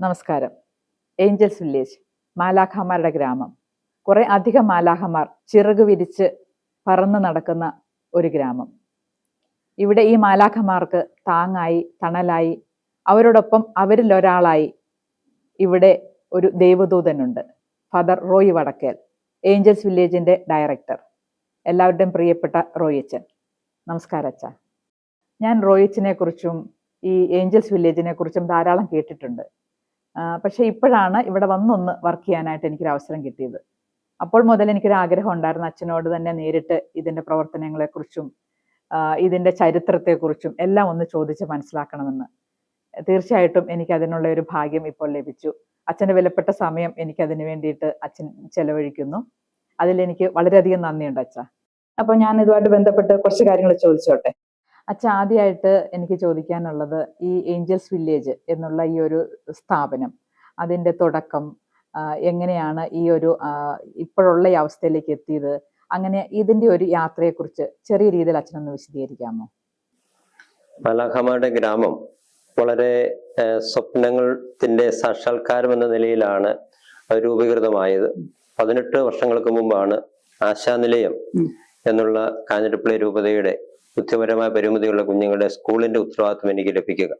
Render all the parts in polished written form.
നമസ്കാരം. Angeles village, മാലാഖമാരുടെ ഗ്രാമം. കുറെ അധികം മാലാഖമാർ ചിറക് വിരിച്ച് പറന്ന് നടക്കുന്ന ഒരു ഗ്രാമം. ഇവിടെ ഈ മാലാഖമാർക്ക് താങ്ങായി, തണലായി, അവരോടൊപ്പം അവരിൽ ഒരാളായി ഇവിടെ ഒരു ദൈവദൂതനുണ്ട്. ഫാദർ റോയി വടക്കേൽ, ഏഞ്ചൽസ് വില്ലേജിൻ്റെ ഡയറക്ടർ. എല്ലാവരുടെയും പ്രിയപ്പെട്ട റോയിച്ചൻ. നമസ്കാരം അച്ഛാ. ഞാൻ റോയിച്ചനെ കുറിച്ചും ഈ ഏഞ്ചൽസ് വില്ലേജിനെ കുറിച്ചും ധാരാളം കേട്ടിട്ടുണ്ട്. പക്ഷേ ഇപ്പോഴാണ് ഇവിടെ വന്നൊന്ന് വർക്ക് ചെയ്യാനായിട്ട് എനിക്കൊരു അവസരം കിട്ടിയത്. അപ്പോൾ മുതൽ എനിക്കൊരു ആഗ്രഹം ഉണ്ടായിരുന്നു അച്ഛനോട് തന്നെ നേരിട്ട് ഇതിൻ്റെ പ്രവർത്തനങ്ങളെക്കുറിച്ചും ഇതിൻ്റെ ചരിത്രത്തെക്കുറിച്ചും എല്ലാം ഒന്ന് ചോദിച്ച് മനസ്സിലാക്കണമെന്ന്. തീർച്ചയായിട്ടും എനിക്ക് അതിനുള്ള ഒരു ഭാഗ്യം ഇപ്പോൾ ലഭിച്ചു. അച്ഛൻ്റെ വിലപ്പെട്ട സമയം എനിക്കതിന് വേണ്ടിയിട്ട് അച്ഛൻ ചെലവഴിക്കുന്നു. അതിലെനിക്ക് വളരെയധികം നന്ദിയുണ്ട് അച്ഛാ. അപ്പോൾ ഞാൻ ഇതുമായിട്ട് ബന്ധപ്പെട്ട് കുറച്ച് കാര്യങ്ങൾ ചോദിച്ചോട്ടെ. അച്ഛാ, ആദ്യമായിട്ട് എനിക്ക് ചോദിക്കാനുള്ളത് ഈ ഏഞ്ചൽസ് വില്ലേജ് എന്നുള്ള ഈ ഒരു സ്ഥാപനം, അതിൻ്റെ തുടക്കം എങ്ങനെയാണ് ഈ ഒരു ഇപ്പോഴുള്ള ഈ അവസ്ഥയിലേക്ക് എത്തിയത്, അങ്ങനെ ഇതിൻ്റെ ഒരു യാത്രയെക്കുറിച്ച് ചെറിയ രീതിയിൽ അച്ഛനൊന്ന് വിശദീകരിക്കാമോ? മാലാഖമാരുടെ ഗ്രാമം വളരെ സ്വപ്നങ്ങളുടെ സാക്ഷാത്കാരം എന്ന നിലയിലാണ് രൂപീകൃതമായത്. 18 വർഷങ്ങൾക്ക് മുമ്പാണ് ആശാനിലയം എന്നുള്ള കാഞ്ഞിരപ്പള്ളി രൂപതയുടെ ബുദ്ധിപരമായ പരിമിതിയുള്ള കുഞ്ഞുങ്ങളുടെ സ്കൂളിന്റെ ഉത്തരവാദിത്വം എനിക്ക് ലഭിക്കുക.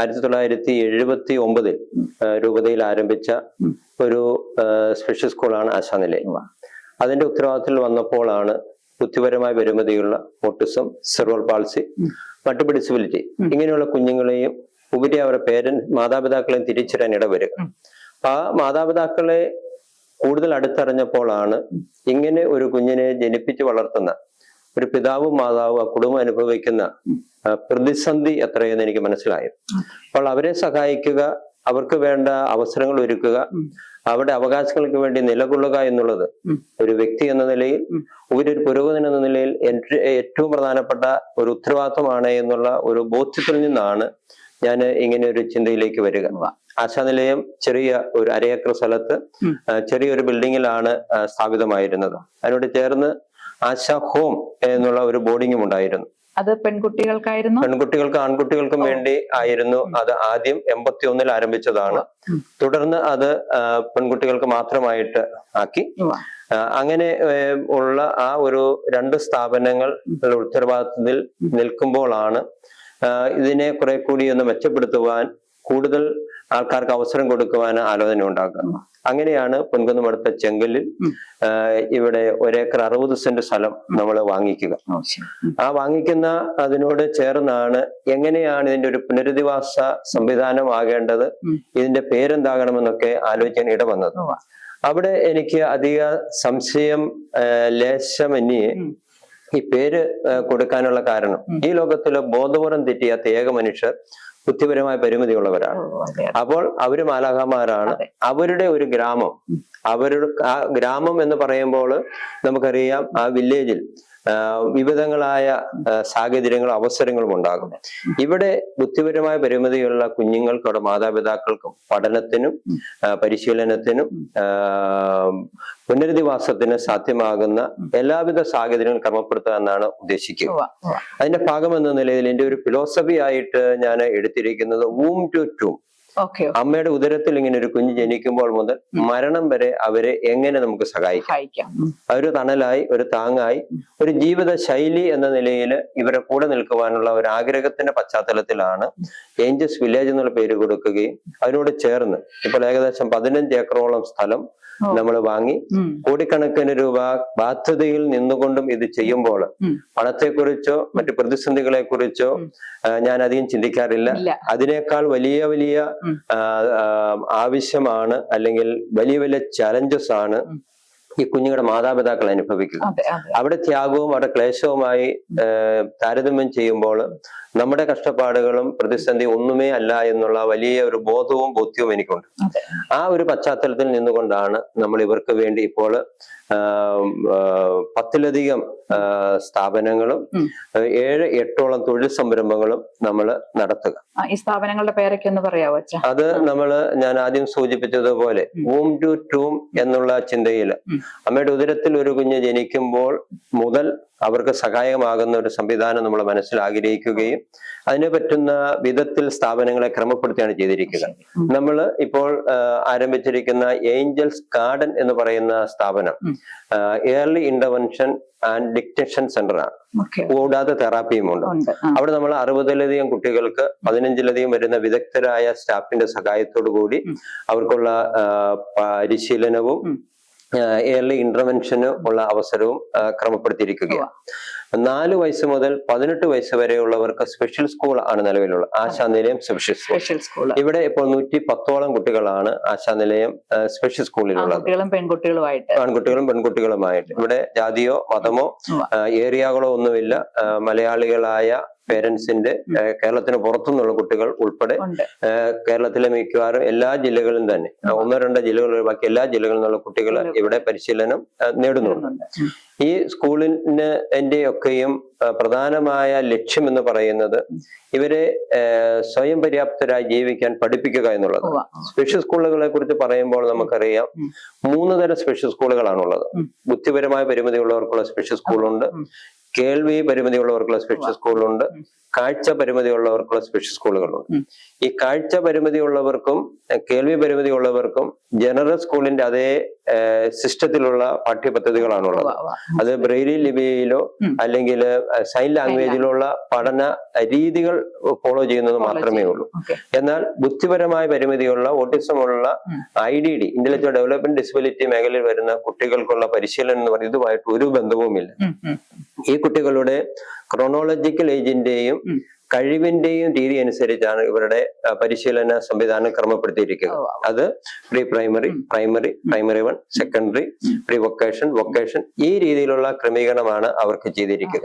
1979 രൂപതയിൽ ആരംഭിച്ച ഒരു സ്പെഷ്യൽ സ്കൂളാണ് ആശാനിലയം. അതിന്റെ ഉത്തരവാദിത്തത്തിൽ വന്നപ്പോഴാണ് ബുദ്ധിപരമായ പരിമിതിയുള്ള autism, cerebral palsy, multiple disability ഇങ്ങനെയുള്ള കുഞ്ഞുങ്ങളെയും ഉപരി അവരുടെ മാതാപിതാക്കളെയും തിരിച്ചറിയാൻ ഇടവരിക. ആ മാതാപിതാക്കളെ കൂടുതൽ അടുത്തറിഞ്ഞപ്പോഴാണ് ഇങ്ങനെ ഒരു കുഞ്ഞിനെ ജനിപ്പിച്ച് വളർത്തുന്ന ഒരു പിതാവും മാതാവും ആ കുടുംബം അനുഭവിക്കുന്ന പ്രതിസന്ധി എത്രയെന്ന് എനിക്ക് മനസ്സിലായത്. അപ്പോൾ അവരെ സഹായിക്കുക, അവർക്ക് വേണ്ട അവസരങ്ങൾ ഒരുക്കുക, അവരുടെ അവകാശങ്ങൾക്ക് വേണ്ടി നിലകൊള്ളുക എന്നുള്ളത് ഒരു വ്യക്തി എന്ന നിലയിൽ, ഒരു പുരോഗതി എന്ന നിലയിൽ ഏറ്റവും പ്രധാനപ്പെട്ട ഒരു ഉത്തരവാദിത്വമാണ് എന്നുള്ള ഒരു ബോധ്യത്തിൽ നിന്നാണ് ഞാൻ ഇങ്ങനെ ഒരു ചിന്തയിലേക്ക് വരിക. ആശാനിലയം ചെറിയ ഒരു 1 ഏക്കർ സ്ഥലത്ത് ചെറിയൊരു ബിൽഡിങ്ങിലാണ് സ്ഥാപിതമായിരുന്നത്. അതിനോട് ചേർന്ന് ആശാ ഹോം എന്നുള്ള ഒരു ബോർഡിങ്ങും ഉണ്ടായിരുന്നു. അത് പെൺകുട്ടികൾക്കായിരുന്നു? പെൺകുട്ടികൾക്കും ആൺകുട്ടികൾക്കും വേണ്ടി ആയിരുന്നു. അത് ആദ്യം 81 ആരംഭിച്ചതാണ്. തുടർന്ന് അത് പെൺകുട്ടികൾക്ക് മാത്രമായിട്ട് ആക്കി. അങ്ങനെ ഉള്ള ആ ഒരു 2 സ്ഥാപനങ്ങൾ ഉത്തരവാദിത്തത്തിൽ നിൽക്കുമ്പോഴാണ് ഇതിനെ കുറെ കൂടി ഒന്ന് മെച്ചപ്പെടുത്തുവാൻ, കൂടുതൽ ആൾക്കാർക്ക് അവസരം കൊടുക്കുവാൻ ആലോചന ഉണ്ടാക്കുക. അങ്ങനെയാണ് പൊൻകുന്നമടുത്ത ചെങ്കലിൽ ഇവിടെ 1 ഏക്കർ 60 സെന്റ് സ്ഥലം നമ്മൾ വാങ്ങിക്കുക. ആ വാങ്ങിക്കുന്ന അതിനോട് ചേർന്നാണ് എങ്ങനെയാണ് ഇതിന്റെ ഒരു പുനരധിവാസ സംവിധാനം ആകേണ്ടത്, ഇതിന്റെ പേരെന്താകണമെന്നൊക്കെ ആലോചിക്കാൻ ഇടവന്നത്. അവിടെ എനിക്ക് അധിക സംശയം ലേശമന്യേ ഈ പേര് കൊടുക്കാനുള്ള കാരണം, ഈ ലോകത്തിലെ ബോധപൂർവം തെറ്റിയാത്ത ഏക മനുഷ്യർ ബുദ്ധിപരമായ പരിമിതിയുള്ളവരാണ്. അപ്പോൾ അവര് മാലാഖമാരാണ്. അവരുടെ ഒരു ഗ്രാമം, അവരുടെ ആ ഗ്രാമം എന്ന് പറയുമ്പോൾ നമുക്കറിയാം ആ വില്ലേജിൽ വിവിധങ്ങളായ സാഹചര്യങ്ങളും അവസരങ്ങളും ഉണ്ടാകും. ഇവിടെ ബുദ്ധിപരമായ പരിമിതിയുള്ള കുഞ്ഞുങ്ങൾക്കും അവിടെ മാതാപിതാക്കൾക്കും പഠനത്തിനും പരിശീലനത്തിനും പുനരധിവാസത്തിന് സാധ്യമാകുന്ന എല്ലാവിധ സാഹചര്യങ്ങളും ക്രമപ്പെടുത്തുക എന്നാണ് ഉദ്ദേശിക്കുക. അതിന്റെ ഭാഗം എന്ന നിലയിൽ എൻ്റെ ഒരു ഫിലോസഫി ആയിട്ട് ഞാൻ എടുത്തിരിക്കുന്നത് വൂം ടു ടൂം. അമ്മയുടെ ഉദരത്തിൽ ഇങ്ങനെ ഒരു കുഞ്ഞ് ജനിക്കുമ്പോൾ മുതൽ മരണം വരെ അവരെ എങ്ങനെ നമുക്ക് സഹായിക്കാം, ഒരു തണലായി, ഒരു താങ്ങായി, ഒരു ജീവിത ശൈലി എന്ന നിലയിൽ ഇവരെ കൂടെ നിൽക്കുവാനുള്ള ഒരു ആഗ്രഹത്തിന്റെ പശ്ചാത്തലത്തിലാണ് ഏഞ്ചൽസ് വില്ലേജ് എന്നുള്ള പേര് കൊടുക്കുകയും അതിനോട് ചേർന്ന് ഇപ്പോൾ ഏകദേശം 15 ഏക്കറോളം സ്ഥലം നമ്മൾ വാങ്ങി കോടിക്കണക്കിന് രൂപ ബാധ്യതയിൽ നിന്നുകൊണ്ടും ഇത് ചെയ്യുമ്പോൾ പണത്തെക്കുറിച്ചോ മറ്റു പ്രതിസന്ധികളെ കുറിച്ചോ ഞാൻ അധികം ചിന്തിക്കാറില്ല. അതിനേക്കാൾ വലിയ വലിയ ആവശ്യമാണ്, അല്ലെങ്കിൽ വലിയ വലിയ ചലഞ്ചസ് ആണ് ഈ കുഞ്ഞുങ്ങളുടെ മാതാപിതാക്കൾ അനുഭവിക്കുക. അവിടെ ത്യാഗവും അവിടെ ക്ലേശവുമായി താരതമ്യം ചെയ്യുമ്പോൾ നമ്മുടെ കഷ്ടപ്പാടുകളും പ്രതിസന്ധി ഒന്നുമേ അല്ല എന്നുള്ള വലിയ ഒരു ബോധ്യവും എനിക്കുണ്ട്. ആ ഒരു പശ്ചാത്തലത്തിൽ നിന്നുകൊണ്ടാണ് നമ്മൾ ഇവർക്ക് വേണ്ടി ഇപ്പോൾ 10-ലധികം സ്ഥാപനങ്ങളും 7-8ഓളം തൊഴിൽ സംരംഭങ്ങളും നമ്മൾ നടത്തുക. ഈ സ്ഥാപനങ്ങളുടെ പേരൊക്കെ ഒന്ന് പറയാമോ? അത് ഞാൻ ആദ്യം സൂചിപ്പിച്ചതുപോലെ വൂം ടു ടൂം എന്നുള്ള ചിന്തയിൽ അമ്മയുടെ ഉദരത്തിൽ ഒരു കുഞ്ഞ് ജനിക്കുമ്പോൾ മുതൽ അവർക്ക് സഹായമാകുന്ന ഒരു സംവിധാനം നമ്മൾ മനസ്സിൽ ആഗ്രഹിക്കുകയും അതിന് പറ്റുന്ന വിധത്തിൽ സ്ഥാപനങ്ങളെ ക്രമപ്പെടുത്തുകയാണ് ചെയ്തിരിക്കുക. നമ്മൾ ഇപ്പോൾ ആരംഭിച്ചിരിക്കുന്ന ഏഞ്ചൽസ് ഗാർഡൻ എന്ന് പറയുന്ന സ്ഥാപനം early intervention and detection centre ആണ്. കൂടാതെ തെറാപ്പിയും ഉണ്ട്. അവിടെ നമ്മൾ 60-ലധികം കുട്ടികൾക്ക് 15-ലധികം വരുന്ന വിദഗ്ധരായ സ്റ്റാഫിന്റെ സഹായത്തോടു കൂടി അവർക്കുള്ള പരിശീലനവും ഏർലി ഇന്റർവെൻഷന് ഉള്ള അവസരവും ക്രമപ്പെടുത്തിയിരിക്കുകയാണ്. 4 വയസ്സ് മുതൽ 18 വയസ്സ് വരെയുള്ളവർക്ക് സ്പെഷ്യൽ സ്കൂൾ ആണ് നിലവിലുള്ള ആശാനിലയം സ്പെഷ്യൽ സ്കൂൾ. ഇവിടെ ഇപ്പോൾ 110ഓളം കുട്ടികളാണ് ആശാനിലയം സ്പെഷ്യൽ സ്കൂളിലുള്ളത്. ആൺകുട്ടികളും പെൺകുട്ടികളുമായിട്ട്. ഇവിടെ ജാതിയോ മതമോ ഏരിയകളോ ഒന്നുമില്ല. മലയാളികളായ പേരൻസിന്റെ കേരളത്തിന് പുറത്തുനിന്നുള്ള കുട്ടികൾ ഉൾപ്പെടെ കേരളത്തിലെ മിക്കവാറും എല്ലാ ജില്ലകളിലും തന്നെ 1-2 ജില്ലകൾ ബാക്കി എല്ലാ ജില്ലകളിൽ നിന്നുള്ള കുട്ടികൾ ഇവിടെ പരിശീലനം നേടുന്നുണ്ട്. ഈ സ്കൂളിന്റെ ഒക്കെയും പ്രധാനമായ ലക്ഷ്യം എന്ന് പറയുന്നത് ഇവരെ സ്വയം പര്യാപ്തരായി ജീവിക്കാൻ പഠിപ്പിക്കുക എന്നുള്ളത്. സ്പെഷ്യൽ സ്കൂളുകളെ കുറിച്ച് പറയുമ്പോൾ നമുക്കറിയാം 3 തരം സ്പെഷ്യൽ സ്കൂളുകളാണുള്ളത്. ബുദ്ധിപരമായ പരിമിതിയുള്ളവർക്കുള്ള സ്പെഷ്യൽ സ്കൂളുണ്ട്, കേൾവി പരിമിതിയുള്ളവർക്കുള്ള സ്പെഷ്യൽ സ്കൂളുണ്ട്, കാഴ്ച പരിമിതിയുള്ളവർക്കുള്ള സ്പെഷ്യൽ സ്കൂളുകളുണ്ട്. ഈ കാഴ്ച പരിമിതിയുള്ളവർക്കും കേൾവി പരിമിതിയുള്ളവർക്കും ജനറൽ സ്കൂളിന്റെ അതേ സിസ്റ്റത്തിലുള്ള പാഠ്യപദ്ധതികളാണുള്ളത്. അത് ബ്രെയിലി ലിപിയിലോ അല്ലെങ്കിൽ സൈൻ ലാംഗ്വേജിലുള്ള പഠന രീതികൾ ഫോളോ ചെയ്യുന്നത് മാത്രമേ ഉള്ളൂ. എന്നാൽ ബുദ്ധിപരമായ പരിമിതിയുള്ള ഓട്ടിസമുള്ള IDD ഇന്റലക്ച്വൽ ഡെവലപ്മെന്റ് ഡിസബിലിറ്റി മേഖലയിൽ വരുന്ന കുട്ടികൾക്കുള്ള പരിശീലനം എന്ന് പറയുന്നത് ഇതുമായിട്ട് ഒരു ബന്ധവുമില്ല. ഈ കുട്ടികളുടെ ക്രോണോളജിക്കൽ ഏജിന്റെയും കഴിവിന്റെയും രീതി അനുസരിച്ചാണ് ഇവരുടെ പരിശീലന സംവിധാനം ക്രമപ്പെടുത്തിയിരിക്കുന്നത്. അത് pre primary, primary, primary 1, secondary, pre vocation, vocation, ഈ രീതിയിലുള്ള ക്രമീകരണമാണ് അവർക്ക് ചെയ്തിരിക്കുക.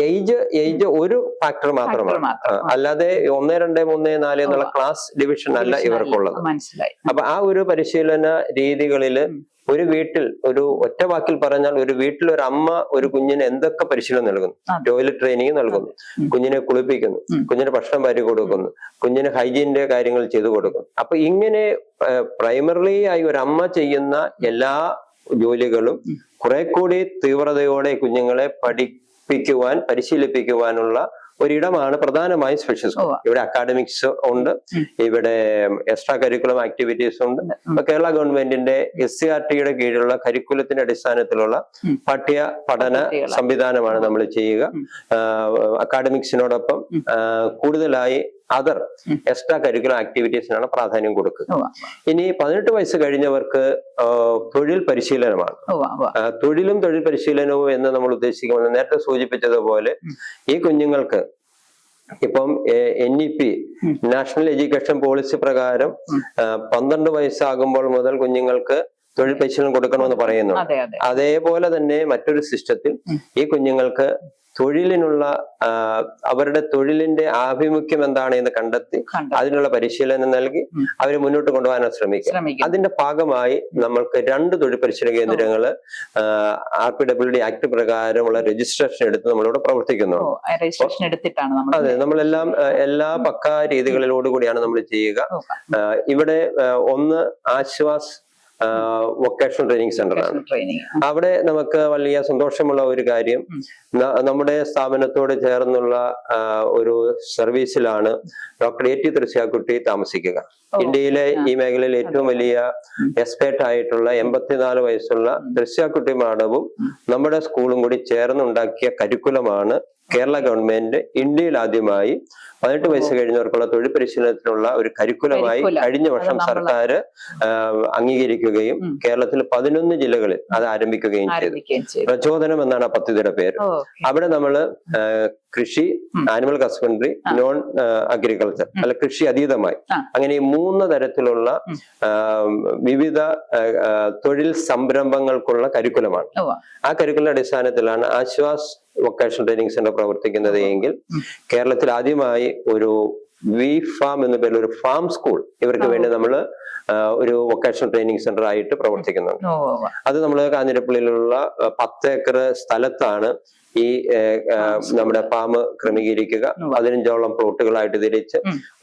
ഏജ് ഒരു ഫാക്ടർ മാത്രമാണ്, അല്ലാതെ 1, 2, 3, 4 എന്നുള്ള ക്ലാസ് ഡിവിഷൻ അല്ല ഇവർക്കുള്ളത്. അപ്പൊ ആ ഒരു പരിശീലന രീതികളില് ഒരു വീട്ടിൽ ഒരു ഒറ്റ വാക്കിൽ പറഞ്ഞാൽ ഒരു വീട്ടിൽ ഒരു അമ്മ ഒരു കുഞ്ഞിന് എന്തൊക്കെ പരിശീലനം നൽകുന്നു, ടോയ്ലറ്റ് ട്രെയിനിങ് നൽകുന്നു, കുഞ്ഞിനെ കുളിപ്പിക്കുന്നു, കുഞ്ഞിന് ഭക്ഷണം വാരി കൊടുക്കുന്നു, കുഞ്ഞിന് ഹൈജീനിന്റെ കാര്യങ്ങൾ ചെയ്തു കൊടുക്കുന്നു. അപ്പൊ ഇങ്ങനെ പ്രൈമറിലി ആയി ഒരു അമ്മ ചെയ്യുന്ന എല്ലാ ജോലികളും കുറെ കൂടി തീവ്രതയോടെ കുഞ്ഞുങ്ങളെ പഠിപ്പിക്കുവാൻ പരിശീലിപ്പിക്കുവാനുള്ള ഒരിടമാണ് പ്രധാനമായും സ്പെഷ്യൽ സ്കൂൾ. ഇവിടെ അക്കാഡമിക്സ് ഉണ്ട്, ഇവിടെ എക്സ്ട്രാ കരിക്കുലം ആക്ടിവിറ്റീസ് ഉണ്ട്. ഇപ്പൊ കേരള ഗവൺമെന്റിന്റെ SCRT-യുടെ കീഴിലുള്ള കരിക്കുലത്തിന്റെ അടിസ്ഥാനത്തിലുള്ള പഠന സംവിധാനമാണ് നമ്മൾ ചെയ്യുക. അക്കാഡമിക്സിനോടൊപ്പം കൂടുതലായി അതർ എക്സ്ട്രാ കരിക്കുലർ ആക്ടിവിറ്റീസിനാണ് പ്രാധാന്യം കൊടുക്കുക. ഇനി 18 വയസ്സ് കഴിഞ്ഞവർക്ക് തൊഴിൽ പരിശീലനമാണ്. തൊഴിലും തൊഴിൽ പരിശീലനവും എന്ന് നമ്മൾ ഉദ്ദേശിക്കുന്നത് നേരത്തെ സൂചിപ്പിച്ചതുപോലെ ഈ കുഞ്ഞുങ്ങൾക്ക് ഇപ്പം NEP നാഷണൽ എഡ്യൂക്കേഷൻ പോളിസി പ്രകാരം 12 വയസ്സാകുമ്പോൾ മുതൽ കുഞ്ഞുങ്ങൾക്ക് തൊഴിൽ പരിശീലനം കൊടുക്കണമെന്ന് പറയുന്നുണ്ട്. അതേപോലെ തന്നെ മറ്റൊരു സിസ്റ്റത്തിൽ ഈ കുഞ്ഞുങ്ങൾക്ക് തൊഴിലിനുള്ള അവരുടെ തൊഴിലിന്റെ ആഭിമുഖ്യം എന്താണ് എന്ന് കണ്ടെത്തി അതിനുള്ള പരിശീലനം നൽകി അവരെ മുന്നോട്ട് കൊണ്ടുപോകാൻ ശ്രമിക്കുക. അതിന്റെ ഭാഗമായി നമ്മൾക്ക് 2 തൊഴിൽ പരിശീലന കേന്ദ്രങ്ങള് RPWD ആക്ട് പ്രകാരമുള്ള രജിസ്ട്രേഷൻ എടുത്ത് നമ്മളിവിടെ പ്രവർത്തിക്കുന്നുണ്ട്. അതെ, നമ്മളെല്ലാം എല്ലാ പക്കാ രീതികളിലോടുകൂടിയാണ് നമ്മൾ ചെയ്യുക. ഇവിടെ ഒന്ന് ആശ്വാസ് വൊക്കേഷണൽ ട്രെയിനിങ് സെന്റർ ആണ്. അവിടെ നമുക്ക് വലിയ സന്തോഷമുള്ള ഒരു കാര്യം, നമ്മുടെ സ്ഥാപനത്തോട് ചേർന്നുള്ള ഒരു സർവീസിലാണ് ഡോക്ടർ AT തൃശ്ശാക്കുട്ടി താമസിക്കുക. ഇന്ത്യയിലെ ഈ മേഖലയിൽ ഏറ്റവും വലിയ എക്സ്പേർട്ട് ആയിട്ടുള്ള 84 വയസ്സുള്ള തൃശ്ശാക്കുട്ടി മാഡവും നമ്മുടെ സ്കൂളും കൂടി ചേർന്നുണ്ടാക്കിയ കരിക്കുലമാണ് കേരള ഗവൺമെന്റ് ഇന്ത്യയിൽ ആദ്യമായി 18 വയസ്സ് കഴിഞ്ഞവർക്കുള്ള തൊഴിൽ പരിശീലനത്തിനുള്ള ഒരു കരിക്കുലമായി കഴിഞ്ഞ വർഷം സർക്കാർ അംഗീകരിക്കുകയും കേരളത്തിൽ 11 ജില്ലകളിൽ അത് ആരംഭിക്കുകയും ചെയ്തു. പ്രചോദനം എന്നാണ് ആ പദ്ധതിയുടെ പേര്. അവിടെ നമ്മള് കൃഷി, ആനിമൽ ഹസ്ബൻഡറി, നോൺ അഗ്രികൾച്ചർ അല്ല കൃഷി അതീതമായി അങ്ങനെ 3 തരത്തിലുള്ള വിവിധ തൊഴിൽ സംരംഭങ്ങൾക്കുള്ള കരിക്കുലമാണ്. ആ കരിക്കുലം അടിസ്ഥാനത്തിലാണ് ആശ്വാസ് വൊക്കേഷണൽ ട്രെയിനിങ് സെന്റർ പ്രവർത്തിക്കുന്നത് എങ്കിൽ കേരളത്തിൽ ആദ്യമായി ഒരു VFAM എന്ന പേരിൽ ഒരു ഫാം സ്കൂൾ ഇവർക്ക് വേണ്ടി നമ്മൾ ഒരു വൊക്കേഷണൽ ട്രെയിനിങ് സെന്റർ ആയിട്ട് പ്രവർത്തിക്കുന്നുണ്ട്. അത് നമ്മൾ കാഞ്ഞിരപ്പള്ളിയിലുള്ള 10 ഏക്കർ സ്ഥലത്താണ് ഈ നമ്മുടെ ഫാം ക്രമീകരിക്കുക. 15ഓളം പ്ലോട്ടുകളായിട്ട് തിരിച്ച്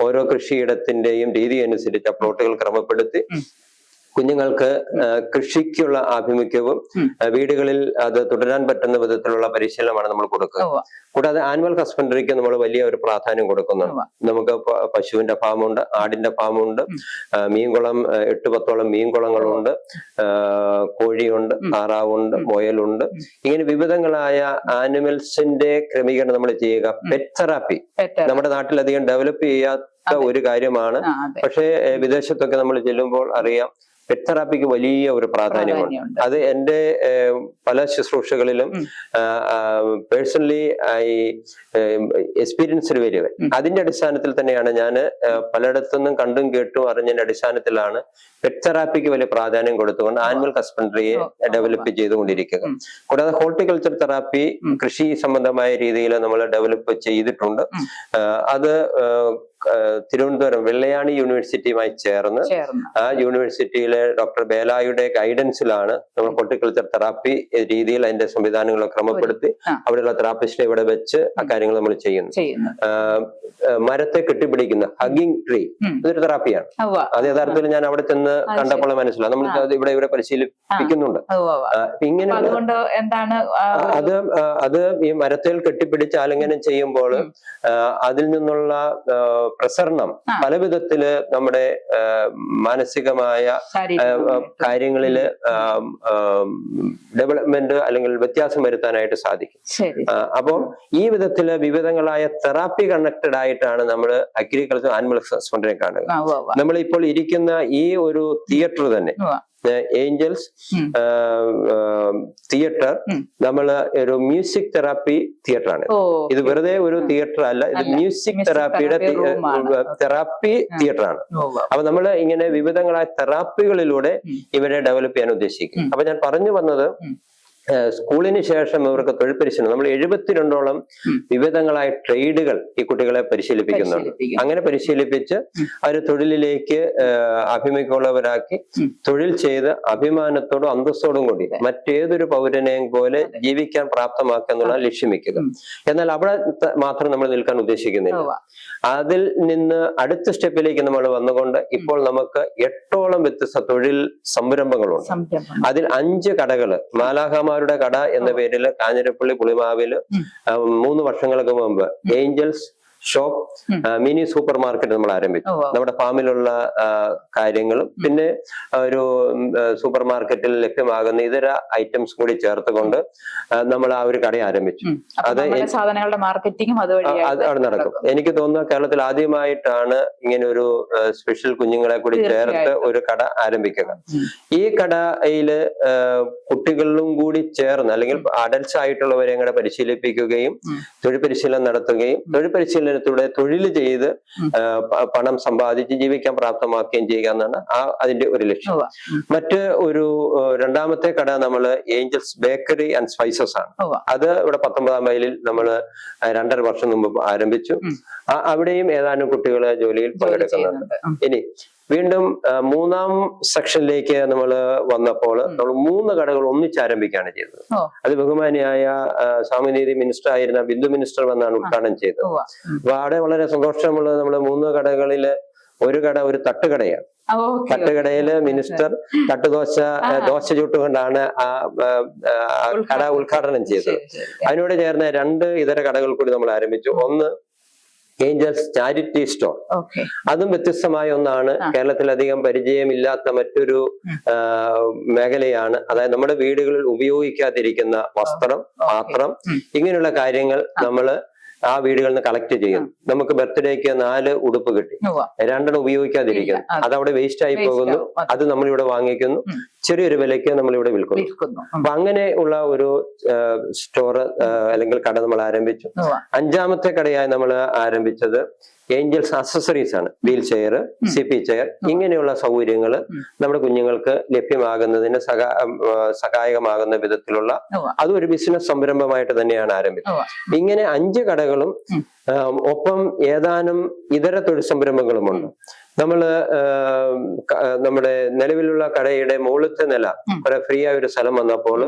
ഓരോ കൃഷിയിടത്തിന്റെയും രീതി അനുസരിച്ച് ആ പ്ലോട്ടുകൾ ക്രമപ്പെടുത്തി കുഞ്ഞുങ്ങൾക്ക് കൃഷിക്കുള്ള ആഭിമുഖ്യവും വീടുകളിൽ അത് തുടരാൻ പറ്റുന്ന വിധത്തിലുള്ള പരിശീലനമാണ് നമ്മൾ കൊടുക്കുക. കൂടാതെ ആനിമൽ ഹസ്ബൻഡറിക്ക് നമ്മൾ വലിയ ഒരു പ്രാധാന്യം കൊടുക്കുന്നുണ്ട്. നമുക്ക് പശുവിന്റെ ഫാമുണ്ട്, ആടിന്റെ ഫാമുണ്ട്, മീൻകുളം 8-10ഓളം മീൻകുളങ്ങളുണ്ട്, കോഴിയുണ്ട്, താറാവുണ്ട്, മുയലുണ്ട്. ഇങ്ങനെ വിവിധങ്ങളായ ആനിമൽസിന്റെ ക്രമീകരണം നമ്മൾ ചെയ്യുക. പെറ്റ് തെറാപ്പി നമ്മുടെ നാട്ടിലധികം ഡെവലപ്പ് ചെയ്യാത്ത ഒരു കാര്യമാണ്. പക്ഷേ വിദേശത്തൊക്കെ നമ്മൾ ചെല്ലുമ്പോൾ അറിയാം പെറ്റ് തെറാപ്പിക്ക് വലിയ ഒരു പ്രാധാന്യമുണ്ട്. അത് എൻ്റെ പല ശുശ്രൂഷകളിലും പേഴ്സണലി എക്സ്പീരിയൻസ്ഡ് വെരി വെൽ. അതിന്റെ അടിസ്ഥാനത്തിൽ തന്നെയാണ് ഞാൻ പലയിടത്തുനിന്നും കണ്ടും കേട്ടും അറിഞ്ഞതിന്റെ അടിസ്ഥാനത്തിലാണ് പെറ്റ് തെറാപ്പിക്ക് വലിയ പ്രാധാന്യം കൊടുത്തുകൊണ്ട് ആനിമൽ ഹസ്ബൻഡറിയെ ഡെവലപ്പ് ചെയ്തുകൊണ്ടിരിക്കുക. കൂടാതെ ഹോർട്ടിക്കൾച്ചർ തെറാപ്പി കൃഷി സംബന്ധമായ രീതിയിൽ നമ്മൾ ഡെവലപ്പ് ചെയ്തിട്ടുണ്ട്. അത് തിരുവനന്തപുരം വെള്ളയാണി യൂണിവേഴ്സിറ്റിയുമായി ചേർന്ന് ആ യൂണിവേഴ്സിറ്റിയിലെ ഡോക്ടർ ബേലായുടെ ഗൈഡൻസിലാണ് നമ്മൾ ഹോർട്ടിക്കൾച്ചർ തെറാപ്പി രീതിയിൽ അതിന്റെ സംവിധാനങ്ങളെ ക്രമപ്പെടുത്തി അവിടെയുള്ള തെറാപ്പിസ്റ്റിനെ ഇവിടെ വെച്ച് ആ കാര്യങ്ങൾ നമ്മൾ ചെയ്യുന്നു. മരത്തെ കെട്ടിപ്പിടിക്കുന്ന ഹഗ്ഗിംഗ് ട്രീ ഇതൊരു തെറാപ്പിയാണ്. അത് യഥാർത്ഥത്തിൽ ഞാൻ അവിടെ ചെന്ന് കണ്ടപ്പോൾ മനസ്സിലാവും. നമ്മൾ ഇവിടെ പരിശീലിപ്പിക്കുന്നുണ്ട്. ഇങ്ങനെ അത് ഈ മരത്തിൽ കെട്ടിപ്പിടിച്ച് ആലിംഗനം ചെയ്യുമ്പോൾ അതിൽ നിന്നുള്ള പ്രസരണം പല വിധത്തില് നമ്മുടെ മാനസികമായ കാര്യങ്ങളില് ഡെവലപ്മെന്റ് അല്ലെങ്കിൽ വ്യത്യാസം വരുത്താനായിട്ട് സാധിക്കും. അപ്പോൾ ഈ വിധത്തില് വിവിധങ്ങളായ തെറാപ്പി കണക്റ്റഡ് ആയിട്ടാണ് നമ്മൾ അഗ്രികൾച്ചർ ആനിമൽ ഹസ്ബൻഡറിയെ കാണുക. നമ്മൾ ഇപ്പോൾ ഇരിക്കുന്ന ഈ ഒരു തിയേറ്റർ തന്നെ ഏഞ്ചൽസ് തിയേറ്റർ നമ്മൾ ഒരു മ്യൂസിക് തെറാപ്പി തിയേറ്റർ ആണ്. ഇത് വെറുതെ ഒരു തിയേറ്റർ അല്ല, ഇത് മ്യൂസിക് തെറാപ്പിയുടെ തെറാപ്പി തിയേറ്റർ ആണ്. അപ്പൊ നമ്മൾ ഇങ്ങനെ വിവിധങ്ങളായ തെറാപ്പികളിലൂടെ ഇവരെ ഡെവലപ്പ് ചെയ്യാൻ ഉദ്ദേശിക്കും. അപ്പൊ ഞാൻ പറഞ്ഞു വന്നത് സ്കൂളിന് ശേഷം ഇവർക്ക് തൊഴിൽ പരിശീലനം നമ്മൾ 72ഓളം വിവിധങ്ങളായ ട്രേഡുകൾ ഈ കുട്ടികളെ പരിശീലിപ്പിക്കുന്നുണ്ട്. അങ്ങനെ പരിശീലിപ്പിച്ച് അവർ തൊഴിലിലേക്ക് അഭിമുഖമുള്ളവരാക്കി തൊഴിൽ ചെയ്ത് അഭിമാനത്തോടും അന്തസ്സോടും കൂടി മറ്റേതൊരു പൗരനെയും പോലെ ജീവിക്കാൻ പ്രാപ്തമാക്കുക എന്നുള്ള ലക്ഷ്യം വെക്കുക. എന്നാൽ അവിടെ മാത്രം നമ്മൾ നിൽക്കാൻ ഉദ്ദേശിക്കുന്നില്ല. അതിൽ നിന്ന് അടുത്ത സ്റ്റെപ്പിലേക്ക് നമ്മൾ വന്നുകൊണ്ട് ഇപ്പോൾ നമുക്ക് 8ഓളം വ്യത്യസ്ത തൊഴിൽ സംരംഭങ്ങളുണ്ട്. അതിൽ 5 കടകള് മാലാഖമാരുടെ കട എന്ന പേരിൽ കാഞ്ഞിരപ്പള്ളി പുളിമാവില് 3 വർഷങ്ങൾക്ക് മുമ്പ് Angels shop mini supermarket നമ്മൾ ആരംഭിച്ചു. നമ്മുടെ ഫാമിലുള്ള കാര്യങ്ങളും പിന്നെ ഒരു സൂപ്പർ മാർക്കറ്റിൽ ലഭ്യമാകുന്ന ഇതര ഐറ്റംസ് കൂടി ചേർത്തുകൊണ്ട് നമ്മൾ ആ ഒരു കട ആരംഭിച്ചു. അത് സാധനങ്ങളുടെ മാർക്കറ്റിംഗും അത് നടക്കും. എനിക്ക് തോന്നുന്നു കേരളത്തിൽ ആദ്യമായിട്ടാണ് ഇങ്ങനെ ഒരു സ്പെഷ്യൽ കുഞ്ഞുങ്ങളെ കൂടി ചേർത്ത് ഒരു കട ആരംഭിക്കുക. ഈ കടയില് കുട്ടികളിലും കൂടി ചേർന്ന് അല്ലെങ്കിൽ അഡൽട്സ് ആയിട്ടുള്ളവരെ കൂടെ പരിശീലിപ്പിക്കുകയും തൊഴിൽ പരിശീലനം നടത്തുകയും തൊഴിൽ പരിശീലനത്തിലൂടെ തൊഴിൽ ചെയ്ത് പണം സമ്പാദിച്ച് ജീവിക്കാൻ പ്രാപ്തമാക്കുകയും ചെയ്യുക എന്നാണ് അതിന്റെ ഒരു ലക്ഷ്യം. മറ്റ് ഒരു രണ്ടാമത്തെ കട നമ്മള് ഏഞ്ചൽസ് ബേക്കറി ആൻഡ് സ്പൈസസ് ആണ്. അത് ഇവിടെ 19-ാം മൈലിൽ നമ്മൾ 2.5 വർഷം മുമ്പ് ആരംഭിച്ചു. അവിടെയും ഏതാനും കുട്ടികളെ ജോലിയിൽ പങ്കെടുക്കുന്നുണ്ട്. ഇനി വീണ്ടും 3-ാം സെക്ഷനിലേക്ക് നമ്മൾ വന്നപ്പോൾ നമ്മൾ 3 കടകൾ ഒന്നിച്ചാരംഭിക്കുകയാണ് ചെയ്തത്. അത് ബഹുമാനിയായ സാമൂഹ്യനീതി മിനിസ്റ്റർ ആയിരുന്ന ബിന്ദു മിനിസ്റ്റർ വന്നാണ് ഉദ്ഘാടനം ചെയ്തത്. അപ്പൊ അവിടെ വളരെ സന്തോഷമുള്ളത് നമ്മള് 3 കടകളില് ഒരു കട ഒരു തട്ടുകടയാണ്. തട്ടുകടയില് മിനിസ്റ്റർ ദോശ ചുട്ടുകൊണ്ടാണ് ആ കട ഉദ്ഘാടനം ചെയ്തത്. അതിനോട് ചേർന്ന് 2 ഇതര കടകൾ കൂടി നമ്മൾ ആരംഭിച്ചു. ഒന്ന് ഏഞ്ചൽസ് ചാരിറ്റി സ്റ്റോർ. അതും വ്യത്യസ്തമായ ഒന്നാണ്. കേരളത്തിലധികം പരിചയമില്ലാത്ത മറ്റൊരു മേഖലയാണ്. അതായത് നമ്മുടെ വീടുകളിൽ ഉപയോഗിക്കാതിരിക്കുന്ന വസ്ത്രം, പാത്രം, ഇങ്ങനെയുള്ള കാര്യങ്ങൾ നമ്മള് ആ വീടുകളിൽ നിന്ന് കളക്ട് ചെയ്യും. നമുക്ക് ബർത്ത്ഡേക്ക് 4 ഉടുപ്പ് കിട്ടി, 2 ഉപയോഗിക്കാതിരിക്കുന്നു, അതവിടെ വേസ്റ്റ് ആയി പോകുന്നു. അത് നമ്മളിവിടെ വാങ്ങിക്കുന്നു, ചെറിയൊരു വിലയ്ക്ക് നമ്മളിവിടെ വിൽക്കുന്നു. അപ്പൊ അങ്ങനെ ഉള്ള ഒരു സ്റ്റോർ അല്ലെങ്കിൽ കട നമ്മൾ ആരംഭിച്ചു. 5-ാമത്തെ കടയായി നമ്മൾ ആരംഭിച്ചത് ഏഞ്ചൽസ് അക്സസറീസ് ആണ്. വീൽ ചെയർ, CP ചെയർ, ഇങ്ങനെയുള്ള സൗകര്യങ്ങൾ നമ്മുടെ കുഞ്ഞുങ്ങൾക്ക് ലഭ്യമാകുന്നതിന് സഹായകമാകുന്ന വിധത്തിലുള്ള അതും ഒരു ബിസിനസ് സംരംഭമായിട്ട് തന്നെയാണ് ആരംഭിച്ചത്. ഇങ്ങനെ 5 കടകളും ഒപ്പം ഏതാനും ഇതര തൊഴിൽ സംരംഭങ്ങളുമുണ്ട്. നമ്മുടെ നിലവിലുള്ള കടയുടെ മുകളിലത്തെ നില ഫ്രീ ആയ ഒരു സ്ഥലം വന്നപ്പോൾ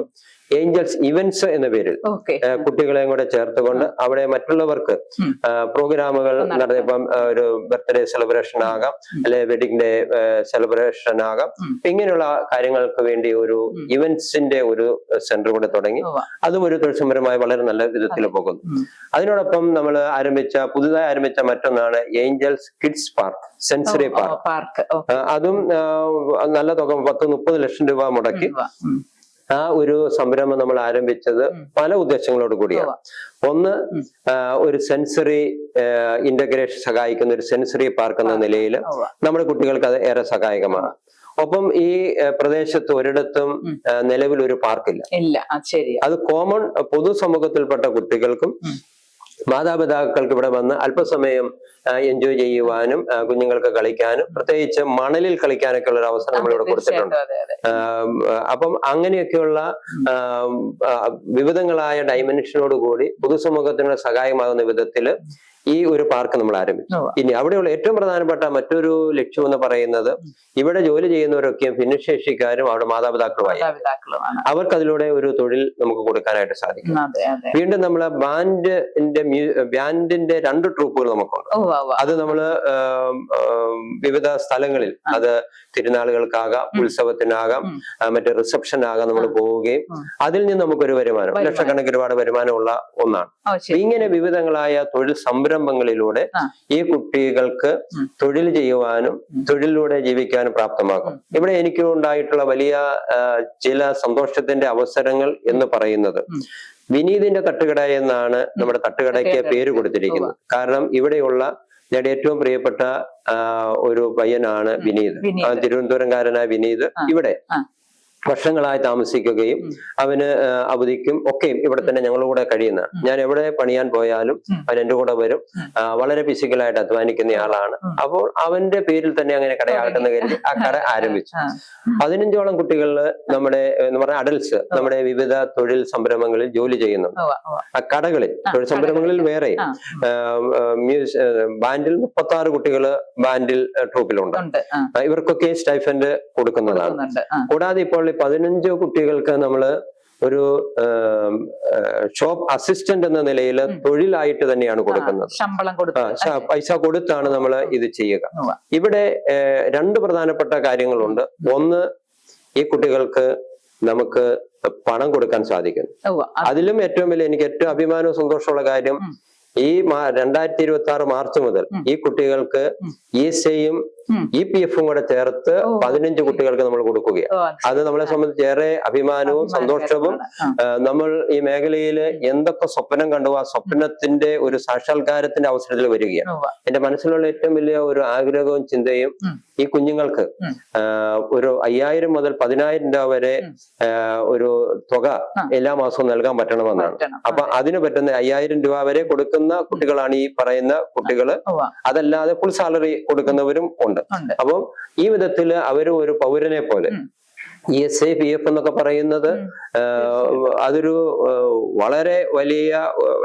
ഏഞ്ചൽസ് ഇവന്റ്സ് എന്ന പേരിൽ കുട്ടികളെയും കൂടെ ചേർത്തുകൊണ്ട് അവിടെ മറ്റുള്ളവർക്ക് പ്രോഗ്രാമുകൾ നടത്തിയപ്പം ഒരു ബർത്ത്ഡേ സെലിബ്രേഷൻ ആകാം, അല്ലെ വെഡിങ് ഡേ സെലിബ്രേഷൻ ആകാം, ഇങ്ങനെയുള്ള കാര്യങ്ങൾക്ക് വേണ്ടി ഒരു ഇവന്റ്സിന്റെ ഒരു സെന്റർ കൂടെ തുടങ്ങി. അതും ഒരു തൊഴിൽ സംരംഭമായി വളരെ നല്ല വിധത്തിൽ പോകുന്നു. അതിനോടൊപ്പം നമ്മൾ പുതുതായി ആരംഭിച്ച മറ്റൊന്നാണ് Angels kids park, sensory park. അതും നല്ല തുക 10-30 ലക്ഷം രൂപ മുടക്കി ആ ഒരു സംരംഭം നമ്മൾ ആരംഭിച്ചത് പല ഉദ്ദേശങ്ങളോട് കൂടിയാണ്. ഒന്ന്, ഒരു സെൻസറി ഇന്റഗ്രേഷൻ സഹായിക്കുന്ന ഒരു സെൻസറി പാർക്ക് എന്ന നിലയിൽ നമ്മുടെ കുട്ടികൾക്ക് അത് ഏറെ സഹായകമാണ്. ഒപ്പം ഈ പ്രദേശത്ത് ഒരിടത്തും നിലവിൽ ഒരു പാർക്കില്ല. അത് കോമൺ പൊതുസമൂഹത്തിൽപ്പെട്ട കുട്ടികൾക്കും മാതാപിതാക്കൾക്ക് ഇവിടെ വന്ന് അല്പസമയം എൻജോയ് ചെയ്യുവാനും കുഞ്ഞുങ്ങൾക്ക് കളിക്കാനും, പ്രത്യേകിച്ച് മണലിൽ കളിക്കാനൊക്കെ ഉള്ള ഒരു അവസരം നമ്മളിവിടെ കൊടുത്തിട്ടുണ്ട്. അപ്പം അങ്ങനെയൊക്കെയുള്ള വിവിധങ്ങളായ ഡൈമെൻഷനോട് കൂടി പൊതുസമൂഹത്തിന് സഹായമാകുന്ന വിധത്തില് ഈ ഒരു പാർക്ക് നമ്മൾ ആരംഭിച്ചു. ഇനി അവിടെയുള്ള ഏറ്റവും പ്രധാനപ്പെട്ട മറ്റൊരു ലക്ഷ്യം എന്ന് പറയുന്നത്, ഇവിടെ ജോലി ചെയ്യുന്നവരൊക്കെയും ഭിന്നശേഷിക്കാരും അവിടെ മാതാപിതാക്കളുമായി അവർക്ക് അതിലൂടെ ഒരു തൊഴിൽ നമുക്ക് കൊടുക്കാനായിട്ട് സാധിക്കും. വീണ്ടും നമ്മള് ബാൻഡിന്റെ 2 ട്രൂപ്പുകൾ നമുക്കുണ്ട്. അത് നമ്മള് വിവിധ സ്ഥലങ്ങളിൽ, അത് തിരുനാളുകൾക്കാകാം, ഉത്സവത്തിനാകാം, മറ്റേ റിസപ്ഷനാകാം നമ്മൾ പോവുകയും അതിൽ നിന്ന് നമുക്കൊരു വരുമാനം, ലക്ഷക്കണക്കിന് ഒരുപാട് വരുമാനമുള്ള ഒന്നാണ്. ഇങ്ങനെ വിവിധങ്ങളായ തൊഴിൽ സംരംഭങ്ങളിലൂടെ ഈ കുട്ടികൾക്ക് തൊഴിൽ ചെയ്യുവാനും തൊഴിലിലൂടെ ജീവിക്കാനും പ്രാപ്തമാക്കും. ഇവിടെ എനിക്ക് ഉണ്ടായിട്ടുള്ള വലിയ ചില സന്തോഷത്തിന്റെ അവസരങ്ങൾ എന്ന് പറയുന്നത്, വിനീതിന്റെ തട്ടുകട എന്നാണ് നമ്മുടെ തട്ടുകടയ്ക്ക് പേര് കൊടുത്തിരിക്കുന്നത്. കാരണം ഇവിടെയുള്ള ഞങ്ങളുടെ ഏറ്റവും പ്രിയപ്പെട്ട ഒരു പയ്യനാണ് വിനീത്. തിരുവനന്തപുരംകാരനായ വിനീത് ഇവിടെ വർഷങ്ങളായി താമസിക്കുകയും അവന് അവധിക്കും ഒക്കെയും ഇവിടെ തന്നെ ഞങ്ങളുടെ കൂടെ കഴിയുന്നതാണ്. ഞാൻ എവിടെ പണിയാൻ പോയാലും അവൻ എന്റെ കൂടെ വരും. വളരെ ഫിസിക്കലായിട്ട് അധ്വാനിക്കുന്ന ആളാണ്. അപ്പോൾ അവന്റെ പേരിൽ തന്നെ അങ്ങനെ കടയാകട്ടെന്ന് കരുതി ആ കട ആരംഭിച്ചു. 15ഓളം കുട്ടികളില് നമ്മുടെ എന്ന് പറഞ്ഞ അഡൽസ് നമ്മുടെ വിവിധ തൊഴിൽ സംരംഭങ്ങളിൽ ജോലി ചെയ്യുന്നുണ്ട്. ആ കടകളിൽ തൊഴിൽ സംരംഭങ്ങളിൽ വേറെ ബാൻഡിൽ 36 കുട്ടികള് ബാൻഡിൽ ട്രൂപ്പിലുണ്ട്. ഇവർക്കൊക്കെ സ്റ്റൈഫൻഡ് കൊടുക്കുന്നതാണ്. കൂടാതെ ഇപ്പോൾ 15 കുട്ടികൾക്ക് നമ്മള് ഒരു ഷോപ്പ് അസിസ്റ്റന്റ് എന്ന നിലയിൽ തൊഴിലായിട്ട് തന്നെയാണ് കൊടുക്കുന്നത്. പൈസ കൊടുത്താണ് നമ്മൾ ഇത് ചെയ്യുക. ഇവിടെ 2 പ്രധാനപ്പെട്ട കാര്യങ്ങളുണ്ട്. ഒന്ന്, ഈ കുട്ടികൾക്ക് നമുക്ക് പണം കൊടുക്കാൻ സാധിക്കുന്നു. അതിലും ഏറ്റവും വലിയ, എനിക്ക് ഏറ്റവും അഭിമാനവും സന്തോഷമുള്ള കാര്യം, ഈ 2026 മാർച്ച് മുതൽ ഈ കുട്ടികൾക്ക് ESIയും EPFും കൂടെ ചേർത്ത് 15 കുട്ടികൾക്ക് നമ്മൾ കൊടുക്കുകയാണ്. അത് നമ്മളെ സംബന്ധിച്ച് ഏറെ അഭിമാനവും സന്തോഷവും, നമ്മൾ ഈ മേഖലയിൽ എന്തൊക്കെ സ്വപ്നം കണ്ടു ആ സ്വപ്നത്തിന്റെ ഒരു സാക്ഷാത്കാരത്തിന്റെ അവസരത്തിൽ വരികയാണ്. എന്റെ മനസ്സിലുള്ള ഏറ്റവും വലിയ ഒരു ആഗ്രഹവും ചിന്തയും ഈ കുഞ്ഞുങ്ങൾക്ക് ഒരു 5000 മുതൽ 10000 രൂപ വരെ ഒരു തുക എല്ലാ മാസവും നൽകാൻ പറ്റണമെന്നാണ്. അപ്പൊ അതിന് പറ്റുന്ന 5000 രൂപ വരെ കൊടുക്കുന്ന കുട്ടികളാണ് ഈ പറയുന്ന കുട്ടികള്. അതല്ലാതെ ഫുൾ സാലറി കൊടുക്കുന്നവരും ഉണ്ട്. അപ്പം ഈ വിധത്തില് അവര് ഒരു പൗരനെ പോലെ ESI PF എന്നൊക്കെ പറയുന്നത് അതൊരു വളരെ വലിയ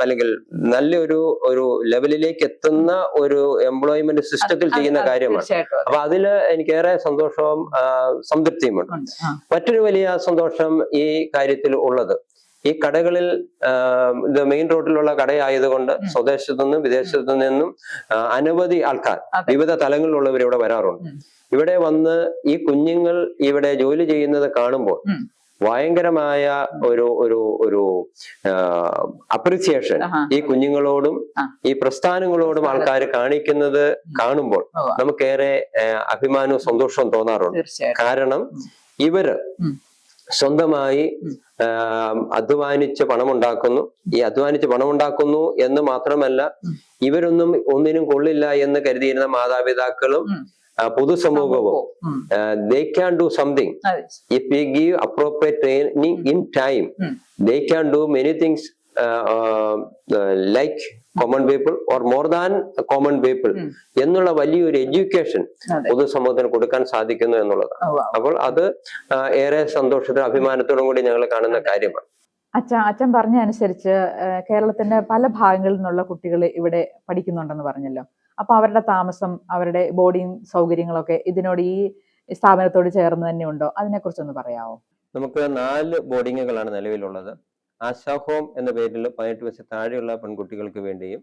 അല്ലെങ്കിൽ നല്ലൊരു ലെവലിലേക്ക് എത്തുന്ന ഒരു എംപ്ലോയ്മെന്റ് സിസ്റ്റത്തിൽ ചെയ്യുന്ന കാര്യമാണ്. അപ്പൊ അതില് എനിക്കേറെ സന്തോഷവും സംതൃപ്തിയുമുണ്ട്. മറ്റൊരു വലിയ സന്തോഷം ഈ കാര്യത്തിൽ ഉള്ളത്, ഈ കടകളിൽ ഇത് മെയിൻ റോഡിലുള്ള കടയായതുകൊണ്ട് സ്വദേശത്തു നിന്നും വിദേശത്തു നിന്നും അനവധി ആൾക്കാർ, വിവിധ തലങ്ങളിലുള്ളവർ ഇവിടെ വരാറുണ്ട്. ഇവിടെ വന്ന് ഈ കുഞ്ഞുങ്ങൾ ഇവിടെ ജോലി ചെയ്യുന്നത് കാണുമ്പോൾ ഭയങ്കരമായ ഒരു അപ്രിസിയേഷൻ ഈ കുഞ്ഞുങ്ങളോടും ഈ പ്രസ്ഥാനങ്ങളോടും ആൾക്കാർ കാണിക്കുന്നത് കാണുമ്പോൾ നമുക്കേറെ അഭിമാനവും സന്തോഷവും തോന്നാറുണ്ട്. കാരണം ഇവര് സ്വന്തമായി അധ്വാനിച്ച് പണമുണ്ടാക്കുന്നു. ഈ അധ്വാനിച്ച് പണമുണ്ടാക്കുന്നു എന്ന് മാത്രമല്ല, ഒന്നിനും കൊള്ളില്ല എന്ന് കരുതിയിരുന്ന മാതാപിതാക്കളും പൊതുസമൂഹവും they can do something if we give appropriate training in time. They can do many things like common people or more than common people എന്നുള്ള വലിയൊരു എഡ്യൂക്കേഷൻ പൊതുസമൂഹത്തിന് കൊടുക്കാൻ സാധിക്കുന്നു എന്നുള്ളതാണ്. അപ്പോൾ അത് ഏറെ സന്തോഷത്തിനും അഭിമാനത്തോടും കൂടി ഞങ്ങൾ കാണുന്ന കാര്യമാണ്. അച്ഛൻ പറഞ്ഞ അനുസരിച്ച് കേരളത്തിന്റെ പല ഭാഗങ്ങളിൽ നിന്നുള്ള കുട്ടികൾ ഇവിടെ പഠിക്കുന്നുണ്ടെന്ന് പറഞ്ഞല്ലോ. അപ്പൊ അവരുടെ താമസം, അവരുടെ ബോർഡിംഗ് സൗകര്യങ്ങളൊക്കെ ഇതിനോട് ഈ സ്ഥാപനത്തോട് ചേർന്ന് തന്നെ ഉണ്ടോ? അതിനെക്കുറിച്ചൊന്ന് പറയാമോ? നമുക്ക് 4 ബോർഡിങ്ങുകളാണ് നിലവിലുള്ളത്. ആശാ ഹോം എന്ന പേരിൽ 18 വയസ്സിൽ താഴെയുള്ള പെൺകുട്ടികൾക്ക് വേണ്ടിയും,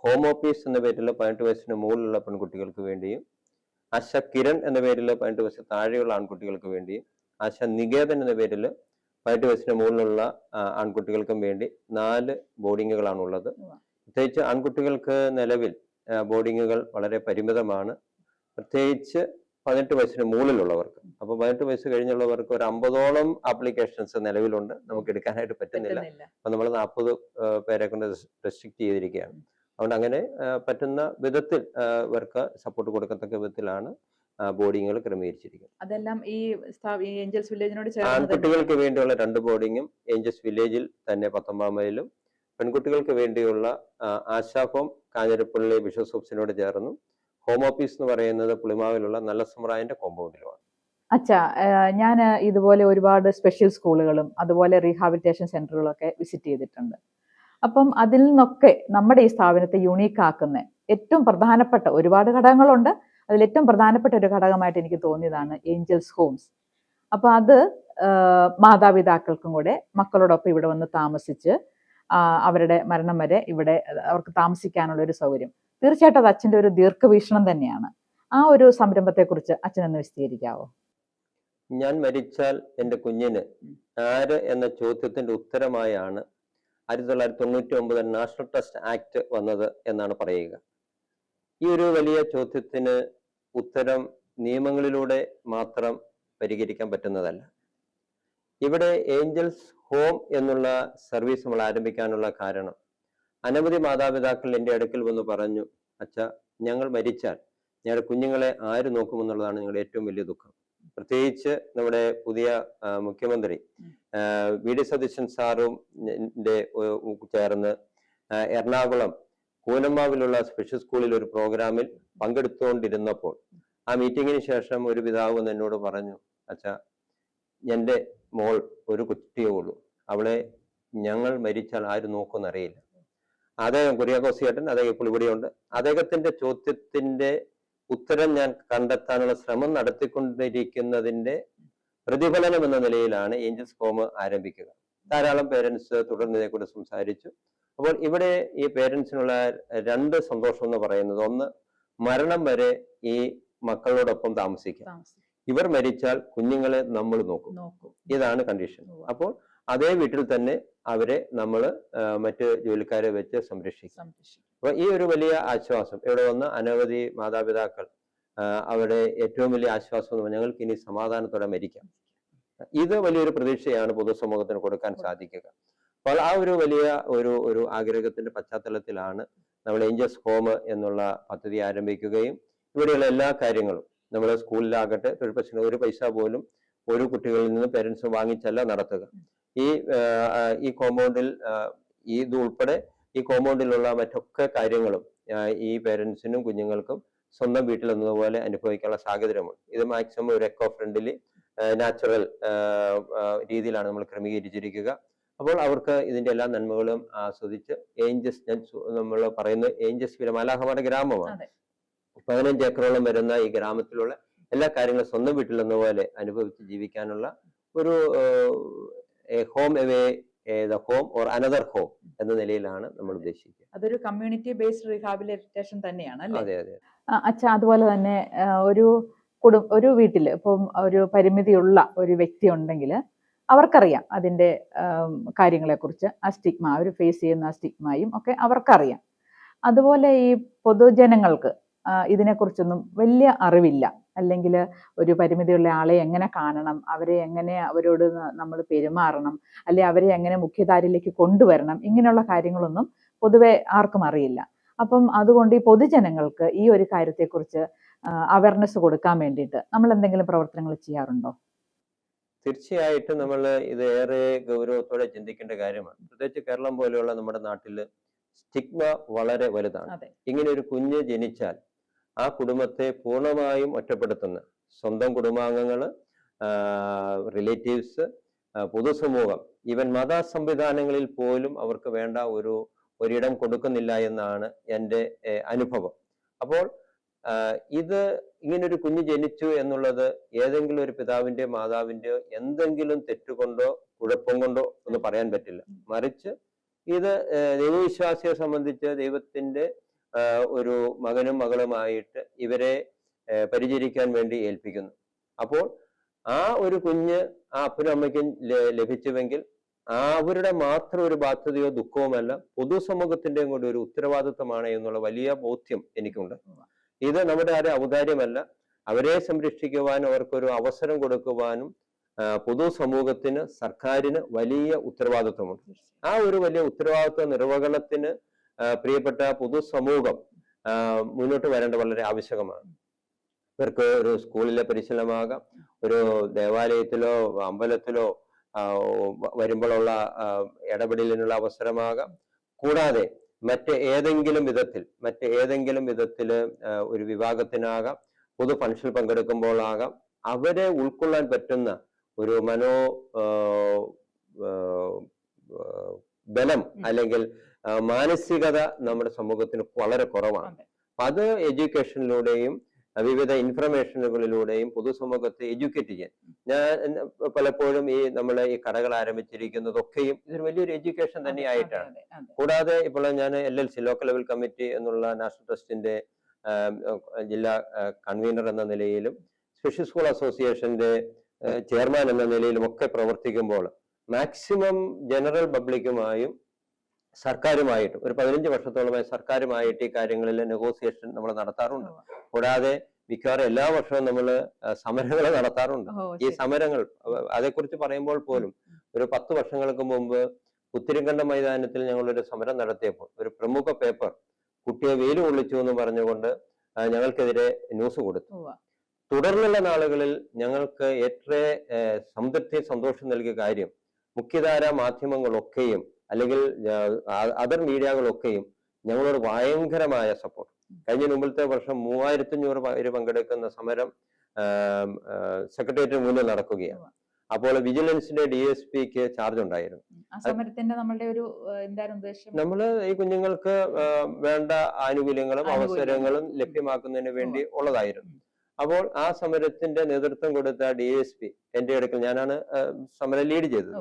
ഹോം ഓഫീസ് എന്ന പേരിൽ 18 വയസ്സിന് മുകളിലുള്ള പെൺകുട്ടികൾക്ക് വേണ്ടിയും, ആശ കിരൺ എന്ന പേരിൽ 18 വയസ്സിൽ താഴെയുള്ള ആൺകുട്ടികൾക്ക് വേണ്ടിയും, ആശ നികേതൻ എന്ന പേരിൽ 18 വയസ്സിന് മുകളിലുള്ള ആൺകുട്ടികൾക്കും വേണ്ടി 4 ബോർഡിങ്ങുകളാണ് ഉള്ളത്. പ്രത്യേകിച്ച് ആൺകുട്ടികൾക്ക് നിലവിൽ ബോർഡിങ്ങുകൾ വളരെ പരിമിതമാണ്, പ്രത്യേകിച്ച് 18 വയസ്സിന് മുകളിലുള്ളവർക്ക്. അപ്പൊ 18 വയസ്സ് കഴിഞ്ഞുള്ളവർക്ക് ഒരു 50ഓളം ആപ്ലിക്കേഷൻസ് നിലവിലുണ്ട്, നമുക്ക് എടുക്കാനായിട്ട് പറ്റുന്നില്ല. അപ്പൊ നമ്മൾ 40 പേരെ കൊണ്ട് റെസ്ട്രിക്ട് ചെയ്തിരിക്കുകയാണ്. അതുകൊണ്ട് അങ്ങനെ പറ്റുന്ന വിധത്തിൽ ഇവർക്ക് സപ്പോർട്ട് കൊടുക്കത്തക്ക വിധത്തിലാണ് ബോർഡിങ്ങുകൾ ക്രമീകരിച്ചിരിക്കുന്നത്. അതെല്ലാം ഈ ഏഞ്ചൽസ് വില്ലേജിനോട് ആൺകുട്ടികൾക്ക് വേണ്ടിയുള്ള 2 ബോർഡിങ്ങും ഏഞ്ചൽസ് വില്ലേജിൽ തന്നെ 19 മൈലും, പെൺകുട്ടികൾക്ക് വേണ്ടിയുള്ള ആശാ ഹോം കാഞ്ഞിരപ്പള്ളി ബിഷപ്പ് ഓഫീസിനോട് ചേർന്നും, ഹോം ഓഫീസ് എന്ന് പറയുന്നത് പുളിമാവിലുള്ള നല്ല സമ്പ്രദായന്റെ കോമ്പൗണ്ടിലുമാണ്. അച്ഛാ, ഞാൻ ഇതുപോലെ ഒരുപാട് സ്പെഷ്യൽ സ്കൂളുകളും അതുപോലെ റീഹാബിലിറ്റേഷൻ സെന്ററുകളും ഒക്കെ വിസിറ്റ് ചെയ്തിട്ടുണ്ട്. അപ്പം അതിൽ നിന്നൊക്കെ നമ്മുടെ ഈ സ്ഥാപനത്തെ യുണീക്ക് ആക്കുന്ന ഏറ്റവും പ്രധാനപ്പെട്ട ഒരുപാട് ഘടകങ്ങളുണ്ട്. അതിൽ ഏറ്റവും പ്രധാനപ്പെട്ട ഒരു ഘടകമായിട്ട് എനിക്ക് തോന്നിയതാണ് ഏഞ്ചൽസ് ഹോംസ്. അപ്പൊ അത് മാതാപിതാക്കൾക്കും കൂടെ മക്കളോടൊപ്പം ഇവിടെ വന്ന് താമസിച്ച് അവരുടെ മരണം വരെ ഇവിടെ അവർക്ക് താമസിക്കാനുള്ള ഒരു സൗകര്യം. തീർച്ചയായിട്ടും അത് അച്ഛൻ്റെ ഒരു ദീർഘവീക്ഷണം തന്നെയാണ്. ആ ഒരു സംരംഭത്തെക്കുറിച്ച് അച്ഛനൊന്ന് വിശദീകരിക്കാവോ? ഞാൻ മരിച്ചാൽ എൻ്റെ കുഞ്ഞിന് ആര് എന്ന ചോദ്യത്തിന്റെ ഉത്തരമായാണ് 1999 നാഷണൽ ട്രസ്റ്റ് ആക്ട് വന്നത് എന്നാണ് പറയുക. ഈ ഒരു വലിയ ചോദ്യത്തിന് ഉത്തരം നിയമങ്ങളിലൂടെ മാത്രം പരിഹരിക്കാൻ പറ്റുന്നതല്ല. ഇവിടെ ഏഞ്ചൽസ് ഹോം എന്നുള്ള സർവീസ് നമ്മൾ ആരംഭിക്കാനുള്ള കാരണം, അനവധി മാതാപിതാക്കൾ എൻ്റെ അടുക്കൽ വന്ന് പറഞ്ഞു, അച്ഛാ, ഞങ്ങൾ മരിച്ചാൽ ഞങ്ങളുടെ കുഞ്ഞുങ്ങളെ ആര് നോക്കുമെന്നുള്ളതാണ് ഞങ്ങളുടെ ഏറ്റവും വലിയ ദുഃഖം. പ്രത്യേകിച്ച് നമ്മുടെ പുതിയ മുഖ്യമന്ത്രി വി.ഡി. സതീശൻ സാറും ചേർന്ന് എറണാകുളം കൂനമ്മാവിലുള്ള സ്പെഷ്യൽ സ്കൂളിൽ ഒരു പ്രോഗ്രാമിൽ പങ്കെടുത്തുകൊണ്ടിരുന്നപ്പോൾ ആ മീറ്റിങ്ങിന് ശേഷം ഒരു പിതാവ് എന്നോട് പറഞ്ഞു, അച്ഛാ, എൻ്റെ മോൾ ഒരു കുട്ടിയേ ഉള്ളൂ, അവളെ ഞങ്ങൾ മരിച്ചാൽ ആര് നോക്കുമെന്നറിയില്ല. അദ്ദേഹം കുര്യാക്കോസ് ചേട്ടൻ, അദ്ദേഹം ഇപ്പോൾ ഇവിടെയുണ്ട്. അദ്ദേഹത്തിന്റെ ചോദ്യത്തിന്റെ ഉത്തരം ഞാൻ കണ്ടെത്താനുള്ള ശ്രമം നടത്തിക്കൊണ്ടിരിക്കുന്നതിന്റെ പ്രതിഫലനം എന്ന നിലയിലാണ് ഏഞ്ചൽസ് ഹോം ആരംഭിക്കുക. ധാരാളം പേരൻസ് തുടർന്ന് ഇതേക്കുറിച്ച് സംസാരിച്ചു. അപ്പോൾ ഇവിടെ ഈ പേരൻസിനുള്ള 2 സന്തോഷം എന്ന് പറയുന്നത്, ഒന്ന്, മരണം വരെ ഈ മക്കളോടൊപ്പം താമസിക്കാം. ഇവർ മരിച്ചാൽ കുഞ്ഞുങ്ങളെ നമ്മൾ നോക്കും, ഇതാണ് കണ്ടീഷൻ. അപ്പോൾ അതേ വീട്ടിൽ തന്നെ അവരെ നമ്മൾ മറ്റ് ജോലിക്കാരെ വെച്ച് സംരക്ഷിക്കും. അപ്പൊ ഈ ഒരു വലിയ ആശ്വാസം ഇവിടെ വന്ന് അനവധി മാതാപിതാക്കൾ അവരുടെ ഏറ്റവും വലിയ ആശ്വാസം എന്ന് പറഞ്ഞാൽ ഞങ്ങൾക്ക് ഇനി സമാധാനത്തോടെ മരിക്കാം. ഇത് വലിയൊരു പ്രതീക്ഷയാണ് പൊതുസമൂഹത്തിന് കൊടുക്കാൻ സാധിക്കുക. അപ്പോൾ ആ ഒരു വലിയ ഒരു ആഗ്രഹത്തിന്റെ പശ്ചാത്തലത്തിലാണ് നമ്മൾ ഏഞ്ചൽസ് ഹോം എന്നുള്ള പദ്ധതി ആരംഭിക്കുകയും ഇവിടെയുള്ള എല്ലാ കാര്യങ്ങളും നമ്മൾ സ്കൂളിലാകട്ടെ ഒരു പൈസ പോലും ഒരു കുട്ടികളിൽ നിന്ന് പേരൻസ് വാങ്ങിച്ചല്ല നടത്തുക. ഈ കോമ്പൗണ്ടിൽ ഇത് ഉൾപ്പെടെ ഈ കോമ്പൗണ്ടിലുള്ള മറ്റൊക്കെ കാര്യങ്ങളും ഈ പേരൻസിനും കുഞ്ഞുങ്ങൾക്കും സ്വന്തം വീട്ടിൽ എന്നതുപോലെ അനുഭവിക്കാനുള്ള സാഹചര്യമുണ്ട്. ഇത് മാക്സിമം ഒരു എക്കോ ഫ്രണ്ട്ലി നാച്ചുറൽ രീതിയിലാണ് നമ്മൾ ക്രമീകരിച്ചിരിക്കുക. അപ്പോൾ അവർക്ക് ഇതിന്റെ എല്ലാ നന്മകളും ആസ്വദിച്ച് നമ്മൾ പറയുന്നത് ഏഞ്ചൽസ് മാലാഖമാരുടെ ഗ്രാമമാണ്. 15 ഏക്കറോളം വരുന്ന ഈ ഗ്രാമത്തിലുള്ള എല്ലാ കാര്യങ്ങളും സ്വന്തം വീട്ടിൽ എന്നപോലെ അനുഭവിച്ച് ജീവിക്കാനുള്ള ഒരു home away the home or another home എന്ന നിലയിലാണ് നമ്മൾ ഉദ്ദേശിക്കുക. അതൊരു കമ്മ്യൂണിറ്റി ബേസ്ഡ് റീഹാബിലിറ്റേഷൻ തന്നെയാണ് അല്ലേ? അതെ അതെ. അച്ഛാ, അതുപോലെ തന്നെ ഒരു വീട്ടിൽ ഇപ്പം ഒരു പരിമിതിയുള്ള ഒരു വ്യക്തി ഉണ്ടെങ്കിൽ അവർക്കറിയാം അതിൻ്റെ കാര്യങ്ങളെക്കുറിച്ച്, ആ സ്റ്റിഗ്മ അവർ ഫേസ് ചെയ്യുന്ന ആ സ്റ്റിഗ്മയും ഒക്കെ അവർക്കറിയാം. അതുപോലെ ഈ പൊതുജനങ്ങൾക്ക് ഇതിനെക്കുറിച്ചൊന്നും വലിയ അറിവില്ല, അല്ലെങ്കിൽ ഒരു പരിമിതിയുള്ള ആളെ എങ്ങനെ കാണണം, അവരെ എങ്ങനെ അവരോട് നമ്മൾ പെരുമാറണം, അല്ലെ അവരെ എങ്ങനെ മുഖ്യധാരയിലേക്ക് കൊണ്ടുവരണം, ഇങ്ങനെയുള്ള കാര്യങ്ങളൊന്നും പൊതുവെ ആർക്കും അറിയില്ല. അപ്പം അതുകൊണ്ട് ഈ പൊതുജനങ്ങൾക്ക് ഈ ഒരു കാര്യത്തെക്കുറിച്ച് അവയർനെസ് കൊടുക്കാൻ വേണ്ടിയിട്ട് നമ്മൾ എന്തെങ്കിലും പ്രവർത്തനങ്ങൾ ചെയ്യാറുണ്ടോ? തീർച്ചയായിട്ടും നമ്മൾ ഇത് ഏറെ ഗൗരവത്തോടെ ചിന്തിക്കേണ്ട കാര്യമാണ്. പ്രത്യേകിച്ച് കേരളം പോലെയുള്ള നമ്മുടെ നാട്ടിൽ സ്റ്റിഗ്മ വളരെ വലുതാണ്. ഇങ്ങനെ ഒരു കുഞ്ഞ് ജനിച്ചാൽ ആ കുടുംബത്തെ പൂർണ്ണമായും ഒറ്റപ്പെടുത്തുന്ന സ്വന്തം കുടുംബാംഗങ്ങൾ, റിലേറ്റീവ്സ്, പൊതുസമൂഹം, ഈവൻ മത സംവിധാനങ്ങളിൽ പോലും അവർക്ക് വേണ്ട ഒരിടം കൊടുക്കുന്നില്ല എന്നാണ് എൻ്റെ അനുഭവം. അപ്പോൾ ഇത് ഇങ്ങനൊരു കുഞ്ഞ് ജനിച്ചു എന്നുള്ളത് ഏതെങ്കിലും ഒരു പിതാവിന്റെയോ മാതാവിന്റെയോ എന്തെങ്കിലും തെറ്റുകൊണ്ടോ കുഴപ്പം കൊണ്ടോ എന്ന് പറയാൻ പറ്റില്ല. മറിച്ച് ഇത് ദൈവവിശ്വാസിയെ സംബന്ധിച്ച് ദൈവത്തിന്റെ ഒരു മകനും മകളുമായിട്ട് ഇവരെ പരിചരിക്കാൻ വേണ്ടി ഏൽപ്പിക്കുന്നു. അപ്പോൾ ആ ഒരു കുഞ്ഞ് ആ അപ്പനും അമ്മയ്ക്കും ലഭിച്ചുവെങ്കിൽ അവരുടെ മാത്രം ഒരു ബാധ്യതയോ ദുഃഖവുമല്ല, പൊതുസമൂഹത്തിന്റെയും കൂടി ഒരു ഉത്തരവാദിത്വമാണ് എന്നുള്ള വലിയ ബോധ്യം എനിക്കുണ്ട്. ഇത് നമ്മുടെ ആരും ഔദാര്യമല്ല. അവരെ സംരക്ഷിക്കുവാനും അവർക്കൊരു അവസരം കൊടുക്കുവാനും പൊതുസമൂഹത്തിന്, സർക്കാരിന് വലിയ ഉത്തരവാദിത്വമുണ്ട്. ആ ഒരു വലിയ ഉത്തരവാദിത്വ നിർവഹണത്തിന് പ്രിയപ്പെട്ട പൊതുസമൂഹം മുന്നോട്ട് വരേണ്ട വളരെ ആവശ്യകമാണ്. ഇവർക്ക് ഒരു സ്കൂളിലെ പരിശീലനമാകാം, ഒരു ദേവാലയത്തിലോ അമ്പലത്തിലോ വരുമ്പോഴുള്ള ഇടപെടലിനുള്ള അവസരമാകാം, കൂടാതെ മറ്റേതെങ്കിലും വിധത്തിൽ ഒരു വിഭാഗത്തിനാകാം, പൊതു ഫംഗ്ഷനിൽ പങ്കെടുക്കുമ്പോഴാകാം, അവരെ ഉൾക്കൊള്ളാൻ പറ്റുന്ന ഒരു ബലം അല്ലെങ്കിൽ മാനസികത നമ്മുടെ സമൂഹത്തിന് വളരെ കുറവാണ്. അത് എഡ്യൂക്കേഷനിലൂടെയും വിവിധ ഇൻഫർമേഷനുകളിലൂടെയും പൊതുസമൂഹത്തെ എഡ്യൂക്കേറ്റ് ചെയ്യാൻ ഞാൻ പലപ്പോഴും നമ്മളെ ഈ കടകൾ ആരംഭിച്ചിരിക്കുന്നതൊക്കെയും ഇതൊരു വലിയൊരു എഡ്യൂക്കേഷൻ തന്നെയായിട്ടാണ്. കൂടാതെ ഇപ്പോൾ ഞാൻ LLC ലോക്കൽ ലെവൽ കമ്മിറ്റി എന്നുള്ള നാഷണൽ ട്രസ്റ്റിന്റെ ജില്ലാ കൺവീനർ എന്ന നിലയിലും സ്പെഷ്യൽ സ്കൂൾ അസോസിയേഷന്റെ ചെയർമാൻ എന്ന നിലയിലും ഒക്കെ പ്രവർത്തിക്കുമ്പോൾ മാക്സിമം ജനറൽ പബ്ലിക്കുമായും സർക്കാരുമായിട്ടും ഒരു 15 വർഷത്തോളമായി സർക്കാരുമായിട്ട് ഈ കാര്യങ്ങളിൽ നെഗോസിയേഷൻ നമ്മൾ നടത്താറുണ്ട്. കൂടാതെ മിക്കവാറും എല്ലാ വർഷവും നമ്മൾ സമരങ്ങൾ നടത്താറുണ്ട്. ഈ സമരങ്ങൾ അതേക്കുറിച്ച് പറയുമ്പോൾ പോലും ഒരു 10 വർഷങ്ങൾക്ക് മുമ്പ് പുത്തിരിക്കണ്ട മൈതാനത്തിൽ ഞങ്ങളൊരു സമരം നടത്തിയപ്പോൾ ഒരു പ്രമുഖ പേപ്പർ കുട്ടിയെ വെയിൽ കൊള്ളിച്ചു എന്ന് പറഞ്ഞുകൊണ്ട് ഞങ്ങൾക്കെതിരെ ന്യൂസ് കൊടുത്തു. തുടർന്നുള്ള നാളുകളിൽ ഞങ്ങൾക്ക് ഏറ്റവും സംതൃപ്തി സന്തോഷം നൽകിയ കാര്യം മുഖ്യധാര മാധ്യമങ്ങളൊക്കെയും അല്ലെങ്കിൽ അതർ മീഡിയകളൊക്കെയും ഞങ്ങളോട് ഭയങ്കരമായ സപ്പോർട്ട്. കഴിഞ്ഞ മുമ്പത്തെ വർഷം 3500 പേര് പങ്കെടുക്കുന്ന സമരം സെക്രട്ടേറിയറ്റിന് മുന്നിൽ നടക്കുകയാണ്. അപ്പോൾ വിജിലൻസിന്റെ DSPക്ക് ചാർജ് ഉണ്ടായിരുന്നു. നമ്മള് ഈ കുഞ്ഞുങ്ങൾക്ക് വേണ്ട ആനുകൂല്യങ്ങളും അവസരങ്ങളും ലഭ്യമാക്കുന്നതിന് വേണ്ടി ഉള്ളതായിരുന്നു. അപ്പോൾ ആ സമരത്തിന്റെ നേതൃത്വം കൊടുത്ത DSP എന്റെ അടുക്കൽ, ഞാനാണ് സമരം ലീഡ് ചെയ്തത്,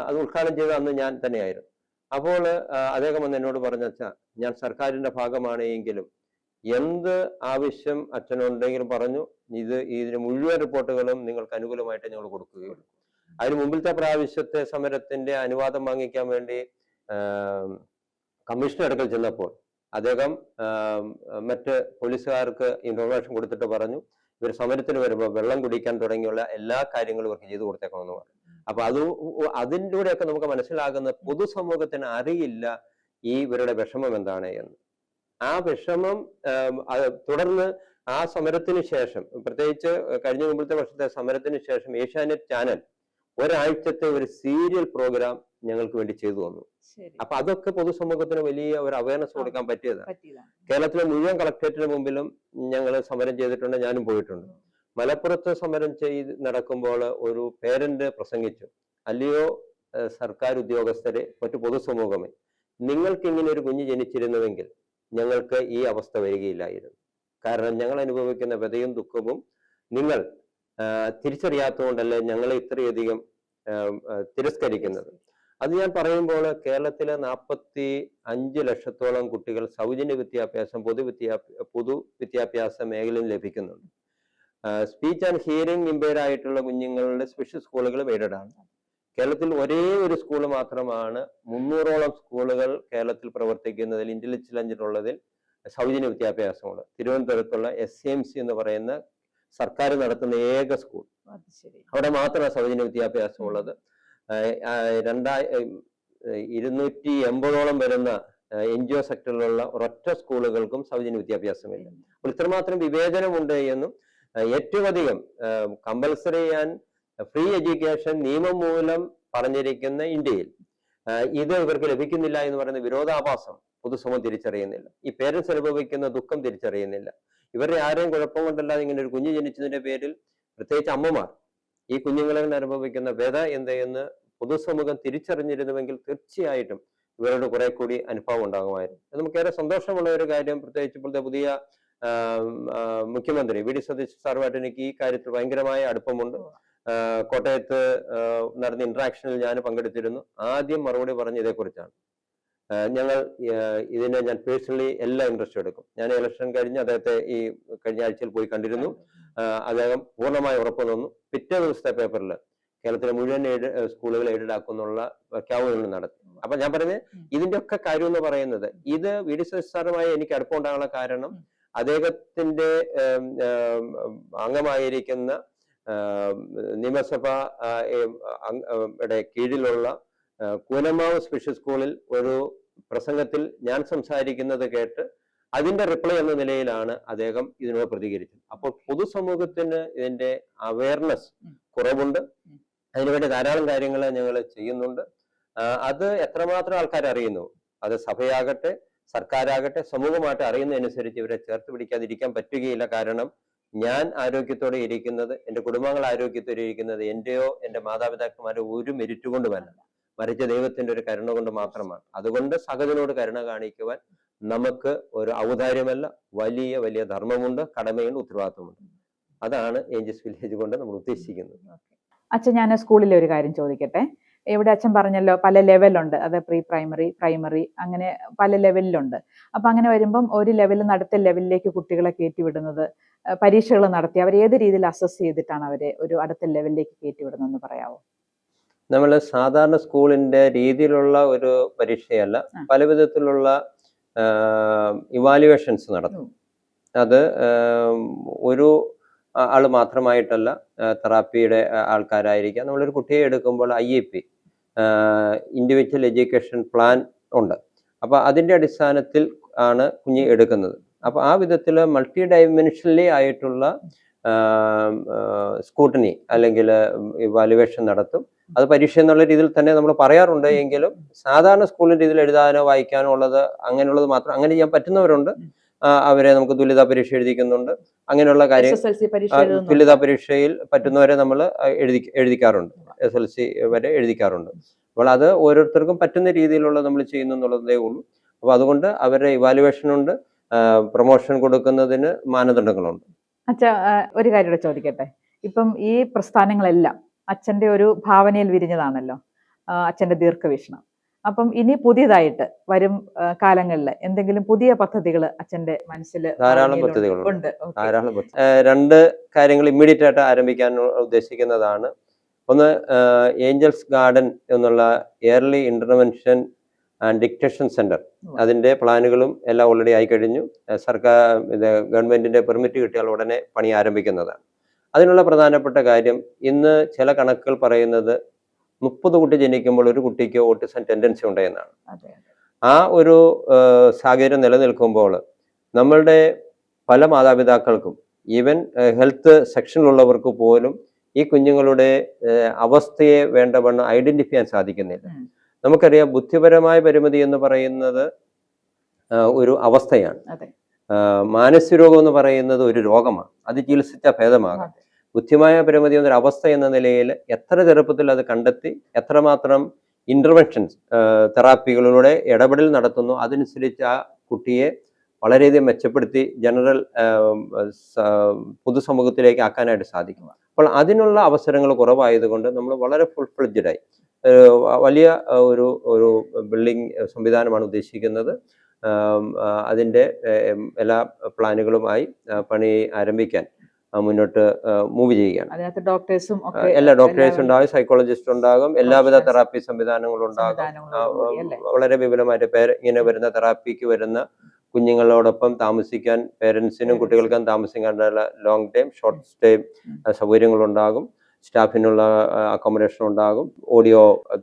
അത് ഉദ്ഘാടനം ചെയ്ത അന്ന് ഞാൻ തന്നെയായിരുന്നു. അപ്പോൾ അദ്ദേഹം വന്ന് എന്നോട് പറഞ്ഞ, അച്ഛാ, ഞാൻ സർക്കാരിന്റെ ഭാഗമാണ് എങ്കിലും എന്ത് ആവശ്യം അച്ഛനുണ്ടെങ്കിലും പറഞ്ഞു, ഇതിന് മുഴുവൻ റിപ്പോർട്ടുകളും നിങ്ങൾക്ക് അനുകൂലമായിട്ട് ഞങ്ങൾ കൊടുക്കുകയുള്ളൂ. അതിന് മുമ്പിലത്തെ പ്രാവശ്യത്തെ സമരത്തിന്റെ അനുവാദം വാങ്ങിക്കാൻ വേണ്ടി കമ്മീഷണർ അടുക്കൽ ചെന്നപ്പോൾ അദ്ദേഹം മറ്റ് പോലീസുകാർക്ക് ഇൻഫർമേഷൻ കൊടുത്തിട്ട് പറഞ്ഞു, ഇവർ സമരത്തിന് വരുമ്പോൾ വെള്ളം കുടിക്കാൻ തുടങ്ങിയുള്ള എല്ലാ കാര്യങ്ങളും ഇവർക്ക് ചെയ്തു കൊടുത്തേക്കണമെന്ന് പറഞ്ഞു. അപ്പൊ അതിലൂടെയൊക്കെ നമുക്ക് മനസ്സിലാകുന്ന പൊതുസമൂഹത്തിന് അറിയില്ല ഇവരുടെ വിഷമം എന്താണ് എന്ന്. ആ വിഷമം തുടർന്ന് ആ സമരത്തിന് ശേഷം, പ്രത്യേകിച്ച് കഴിഞ്ഞ മുമ്പത്തെ വർഷത്തെ സമരത്തിന് ശേഷം ഏഷ്യാനെറ്റ് ചാനൽ ഒരാഴ്ചത്തെ ഒരു സീരിയൽ പ്രോഗ്രാം ഞങ്ങൾക്ക് വേണ്ടി ചെയ്തു തന്നു. അപ്പൊ അതൊക്കെ പൊതുസമൂഹത്തിന് വലിയ ഒരു അവയർനെസ് കൊടുക്കാൻ പറ്റിയതാണ്. കേരളത്തിലെ മുഴുവൻ കളക്ടറേറ്റിന് മുമ്പിലും ഞങ്ങൾ സമരം ചെയ്തിട്ടുണ്ട്, ഞാനും പോയിട്ടുണ്ട്. മലപ്പുറത്ത് സമരം നടക്കുമ്പോൾ ഒരു പേരന്റ് പ്രസംഗിച്ചു, അല്ലയോ സർക്കാർ ഉദ്യോഗസ്ഥരെ, മറ്റു പൊതുസമൂഹമേ, നിങ്ങൾക്ക് ഇങ്ങനെ ഒരു കുഞ്ഞ് ജനിച്ചിരുന്നുവെങ്കിൽ ഞങ്ങൾക്ക് ഈ അവസ്ഥ വരികയില്ലായിരുന്നു. കാരണം ഞങ്ങൾ അനുഭവിക്കുന്ന വ്യതയും ദുഃഖവും നിങ്ങൾ തിരിച്ചറിയാത്തതുകൊണ്ടല്ലേ ഞങ്ങളെ ഇത്രയധികം തിരസ്കരിക്കുന്നത്. അത് ഞാൻ പറയുമ്പോൾ കേരളത്തിലെ 45 ലക്ഷത്തോളം കുട്ടികൾ സൗജന്യ വിദ്യാഭ്യാസം പൊതു വിദ്യാഭ്യാസ മേഖലയിൽ ലഭിക്കുന്നുണ്ട്. സ്പീച്ച് ആൻഡ് ഹിയറിംഗ് ഇമ്പയർഡ് ആയിട്ടുള്ള കുഞ്ഞുങ്ങളുടെ സ്പെഷ്യൽ സ്കൂളുകൾ എയ്ഡഡ് ആണ്. കേരളത്തിൽ ഒരേ ഒരു സ്കൂൾ മാത്രമാണ് 300ഓളം സ്കൂളുകൾ കേരളത്തിൽ പ്രവർത്തിക്കുന്നതിൽ ഇന്റലിജൻസിലുള്ളതിൽ സൗജന്യ വിദ്യാഭ്യാസമുള്ളത്. തിരുവനന്തപുരത്തുള്ള SMC എന്ന് പറയുന്ന സർക്കാർ നടത്തുന്ന ഏക സ്കൂൾ, അവിടെ മാത്രമാണ് സൗജന്യ വിദ്യാഭ്യാസമുള്ളത്. 280ഓളം വരുന്ന NGO സെക്ടറിലുള്ള ഒരൊറ്റ സ്കൂളുകൾക്കും സൗജന്യ വിദ്യാഭ്യാസമില്ല. അപ്പോൾ ഇത്രമാത്രം വിവേചനമുണ്ട് എന്നും ഏറ്റവും അധികം കമ്പൽസറി ആൻഡ് ഫ്രീ എഡ്യൂക്കേഷൻ നിയമം മൂലം പറഞ്ഞിരിക്കുന്ന ഇന്ത്യയിൽ ഇത് ഇവർക്ക് ലഭിക്കുന്നില്ല എന്ന് പറയുന്ന വിരോധാഭാസം പൊതുസമൂഹം തിരിച്ചറിയുന്നില്ല. ഈ പേരൻസ് അനുഭവിക്കുന്ന ദുഃഖം തിരിച്ചറിയുന്നില്ല. ഇവരുടെ ആരെയും കുഴപ്പം കൊണ്ടല്ലാതെ ഇങ്ങനെ ഒരു കുഞ്ഞ് ജനിച്ചതിന്റെ പേരിൽ പ്രത്യേകിച്ച് അമ്മമാർ ഈ കുഞ്ഞുങ്ങളെ അനുഭവിക്കുന്ന വ്യത എന്തെന്ന് പൊതുസമൂഹം തിരിച്ചറിഞ്ഞിരുന്നുവെങ്കിൽ തീർച്ചയായിട്ടും ഇവരുടെ കുറെ കൂടി അനുഭവം ഉണ്ടാകുമായിരുന്നു. നമുക്കേറെ സന്തോഷമുള്ള ഒരു കാര്യം, പ്രത്യേകിച്ച് ഇപ്പോഴത്തെ പുതിയ മുഖ്യമന്ത്രി വി ഡി സതീശൻ സാറുമായിട്ട് എനിക്ക് ഈ കാര്യത്തിൽ ഭയങ്കരമായ അടുപ്പമുണ്ട്. കോട്ടയത്ത് നടന്ന ഇന്ററാക്ഷനിൽ ഞാൻ പങ്കെടുത്തിരുന്നു. ആദ്യം മറുപടി പറഞ്ഞ ഇതേക്കുറിച്ചാണ്. ഞാൻ പേഴ്സണലി എല്ലാ ഇൻട്രസ്റ്റ് എടുക്കും. ഞാൻ ഇലക്ഷൻ കഴിഞ്ഞ് അദ്ദേഹത്തെ ഈ കഴിഞ്ഞ ആഴ്ചയിൽ പോയി കണ്ടിരുന്നു. അദ്ദേഹം പൂർണ്ണമായി ഉറപ്പ് തന്നു. പിറ്റേ ദിവസത്തെ പേപ്പറിൽ കേരളത്തിലെ മുഴുവൻ സ്കൂളുകൾ എയ്ഡഡ് ആക്കുന്നുള്ള പ്രഖ്യാപനങ്ങൾ നടത്തി. അപ്പൊ ഞാൻ പറഞ്ഞത് ഇതിന്റെ ഒക്കെ കാര്യം എന്ന് പറയുന്നത്, ഇത് വി ഡി സതീശൻ സാറുമായി എനിക്ക് അടുപ്പമുണ്ടാകാനുള്ള കാരണം അദ്ദേഹത്തിന്റെ അംഗമായിരിക്കുന്ന നിയമസഭ കീഴിലുള്ള കൂനമാവ് സ്പെഷ്യൽ സ്കൂളിൽ ഒരു പ്രസംഗത്തിൽ ഞാൻ സംസാരിക്കുന്നത് കേട്ട് അതിന്റെ റിപ്ലൈ എന്ന നിലയിലാണ് അദ്ദേഹം ഇതിനോട് പ്രതികരിച്ചത്. അപ്പോൾ പൊതുസമൂഹത്തിന് ഇതിന്റെ അവയർനെസ് കുറവുണ്ട്. അതിനുവേണ്ടി ധാരാളം കാര്യങ്ങൾ ഞങ്ങൾ ചെയ്യുന്നുണ്ട്. അത് എത്രമാത്രം ആൾക്കാർ അറിയുന്നു, അത് സഭയാകട്ടെ സർക്കാരാകട്ടെ സമൂഹമായിട്ട് അറിയുന്നതനുസരിച്ച് ഇവരെ ചേർത്ത് പിടിക്കാതിരിക്കാൻ പറ്റുകയില്ല. കാരണം ഞാൻ ആരോഗ്യത്തോടെ ഇരിക്കുന്നത്, എൻ്റെ കുടുംബങ്ങൾ ആരോഗ്യത്തോടെ ഇരിക്കുന്നത് എന്റെയോ എൻ്റെ മാതാപിതാക്കന്മാരോ ഒരു മെരിറ്റ് കൊണ്ടുമല്ല, മറിച്ച് ദൈവത്തിന്റെ ഒരു കരുണ കൊണ്ട് മാത്രമാണ്. അതുകൊണ്ട് സഹജനോട് കരുണ കാണിക്കുവാൻ നമുക്ക് ഒരു ഔദാര്യമല്ല, വലിയ വലിയ ധർമ്മമുണ്ട്, കടമയുണ്ട്, ഉത്തരവാദിത്വമുണ്ട്. അതാണ് ഏഞ്ചൽസ് വില്ലേജ് കൊണ്ട് നമ്മൾ ഉദ്ദേശിക്കുന്നത്. അച്ഛൻ, ഞാൻ സ്കൂളിലെ ഒരു കാര്യം ചോദിക്കട്ടെ. ഇവിടെ അച്ഛൻ പറഞ്ഞല്ലോ പല ലെവലുണ്ട്, അത് പ്രീ പ്രൈമറി, പ്രൈമറി, അങ്ങനെ പല ലെവലിലുണ്ട്. അപ്പൊ അങ്ങനെ വരുമ്പം ഒരു ലെവലിൽ നിന്ന് അടുത്ത ലെവലിലേക്ക് കുട്ടികളെ കയറ്റിവിടുന്നത്, പരീക്ഷകൾ നടത്തി അവർ ഏത് രീതിയിൽ അസസ് ചെയ്തിട്ടാണ് അവരെ ഒരു അടുത്ത ലെവലിലേക്ക് കയറ്റിവിടുന്നതെന്ന് പറയാമോ? നമ്മൾ സാധാരണ സ്കൂളിന്റെ രീതിയിലുള്ള ഒരു പരീക്ഷയല്ല, പല വിധത്തിലുള്ള ഇവാലുവേഷൻസ് നടത്തും. അത് ഒരു ആള് മാത്രമായിട്ടല്ല, തെറാപ്പിയുടെ ആൾക്കാരായിരിക്കാം. നമ്മളൊരു കുട്ടിയെ എടുക്കുമ്പോൾ IEP, ഇൻഡിവിജ്വൽ എഡ്യൂക്കേഷൻ പ്ലാൻ ഉണ്ട്. അപ്പൊ അതിന്റെ അടിസ്ഥാനത്തിൽ ആണ് കുഞ്ഞ് എടുക്കുന്നത്. അപ്പൊ ആ വിധത്തിൽ മൾട്ടി ഡൈമെൻഷനലി ആയിട്ടുള്ള സ്കൂട്ടനി അല്ലെങ്കിൽ ഇവാലുവേഷൻ നടത്തും. അത് പരീക്ഷ എന്നുള്ള രീതിയിൽ തന്നെ നമ്മൾ പറയാറുണ്ട്. എങ്കിലും സാധാരണ സ്കൂളിന്റെ രീതിയിൽ എഴുതാനോ വായിക്കാനോ ഉള്ളത് അങ്ങനെയുള്ളത് മാത്രം അങ്ങനെ ചെയ്യാൻ പറ്റുന്നവരുണ്ട്. അവരെ നമുക്ക് തുല്യതാ പരീക്ഷ എഴുതിക്കുന്നുണ്ട്. അങ്ങനെയുള്ള കാര്യം തുല്യതാ പരീക്ഷയിൽ പറ്റുന്നവരെ നമ്മൾ എഴുതിക്കാറുണ്ട്. SSLC വരെ എഴുതിക്കാറുണ്ട്. അപ്പോൾ അത് ഓരോരുത്തർക്കും പറ്റുന്ന രീതിയിലുള്ള നമ്മൾ ചെയ്യുന്നു എന്നുള്ളതേ ഉള്ളൂ. അപ്പൊ അതുകൊണ്ട് അവരുടെ ഇവാലുവേഷൻ ഉണ്ട്, പ്രൊമോഷൻ കൊടുക്കുന്നതിന് മാനദണ്ഡങ്ങളുണ്ട്. അച്ഛാ, ഒരു കാര്യം കൂടെ ചോദിക്കട്ടെ. ഇപ്പം ഈ പ്രസ്ഥാനങ്ങളെല്ലാം അച്ഛന്റെ ഒരു ഭാവനയിൽ വിരിഞ്ഞതാണല്ലോ, അച്ഛന്റെ ദീർഘവീക്ഷണം. അപ്പം ഇനി പുതിയതായിട്ട് വരും കാലങ്ങളിൽ എന്തെങ്കിലും പുതിയ പദ്ധതികൾ അച്ഛന്റെ മനസ്സിൽ? ധാരാളം പദ്ധതികളുണ്ട്. രണ്ട് കാര്യങ്ങൾ ഇമ്മീഡിയറ്റ് ആയിട്ട് ആരംഭിക്കാൻ ഉദ്ദേശിക്കുന്നതാണ്. ഒന്ന്, ഏഞ്ചൽസ് ഗാർഡൻ എന്നുള്ള yearly intervention and dictation centre. അതിന്റെ പ്ലാനുകളും എല്ലാം ഓൾറെഡി ആയി കഴിഞ്ഞു. സർക്കാർ ഗവൺമെന്റിന്റെ പെർമിറ്റ് കിട്ടിയാൽ ഉടനെ പണി ആരംഭിക്കുന്നതാണ്. അതിനുള്ള പ്രധാനപ്പെട്ട കാര്യം, ഇന്ന് ചില കണക്കുകൾ പറയുന്നത് 30 കുട്ടി ജനിക്കുമ്പോൾ ഒരു കുട്ടിക്ക് ഓട്ടിസം ടെൻഡൻസി ഉണ്ടെന്നാണ്. ആ ഒരു സാഹചര്യം നിലനിൽക്കുമ്പോൾ നമ്മളുടെ പല മാതാപിതാക്കൾക്കും, ഈവൻ ഹെൽത്ത് സെക്ഷനിലുള്ളവർക്ക് പോലും ഈ കുഞ്ഞുങ്ങളുടെ അവസ്ഥയെ വേണ്ടവണ്ണം ഐഡന്റിഫൈ ചെയ്യാൻ സാധിക്കുന്നില്ല. നമുക്കറിയാം, ബുദ്ധിപരമായ പരിമിതി എന്ന് പറയുന്നത് ഒരു അവസ്ഥയാണ്. മാനസിക രോഗം എന്ന് പറയുന്നത് ഒരു രോഗമാണ്, അത് ചികിത്സിച്ച ഭേദമാകാം. ബുദ്ധിമായ പരിമിതി എന്നൊരു അവസ്ഥ എന്ന നിലയിൽ എത്ര ചെറുപ്പത്തിൽ അത് കണ്ടെത്തി എത്രമാത്രം ഇന്റർവെൻഷൻസ് തെറാപ്പികളിലൂടെ ഇടപെടൽ നടത്തുന്നു, അതനുസരിച്ച് ആ കുട്ടിയെ വളരെയധികം മെച്ചപ്പെടുത്തി ജനറൽ പൊതുസമൂഹത്തിലേക്ക് ആക്കാനായിട്ട് സാധിക്കും. അപ്പോൾ അതിനുള്ള അവസരങ്ങൾ കുറവായതുകൊണ്ട് നമ്മൾ വളരെ ഫുൾഫ്ലെഡ്ജഡായി വലിയ ഒരു ബിൽഡിംഗ് സംവിധാനമാണ് ഉദ്ദേശിക്കുന്നത്. അതിൻ്റെ എല്ലാ പ്ലാനുകളുമായി പണി ആരംഭിക്കാൻ മുന്നോട്ട് മൂവ് ചെയ്യുകയാണ്. എല്ലാ ഡോക്ടേഴ്സും ഉണ്ടാകും, സൈക്കോളജിസ്റ്റ് ഉണ്ടാകും, എല്ലാവിധ തെറാപ്പി സംവിധാനങ്ങളും ഉണ്ടാകും. വളരെ വിപുലമായിട്ട് ഇങ്ങനെ വരുന്ന തെറാപ്പിക്ക് വരുന്ന കുഞ്ഞുങ്ങളോടൊപ്പം താമസിക്കാൻ പേരൻസിനും കുട്ടികൾക്കും താമസിക്കാനുള്ള ലോങ് ടൈം, ഷോർട്ട് സ്റ്റേ സൗകര്യങ്ങളുണ്ടാകും. സ്റ്റാഫിനുള്ള അക്കോമഡേഷൻ ഉണ്ടാകും. ഓഡിയോ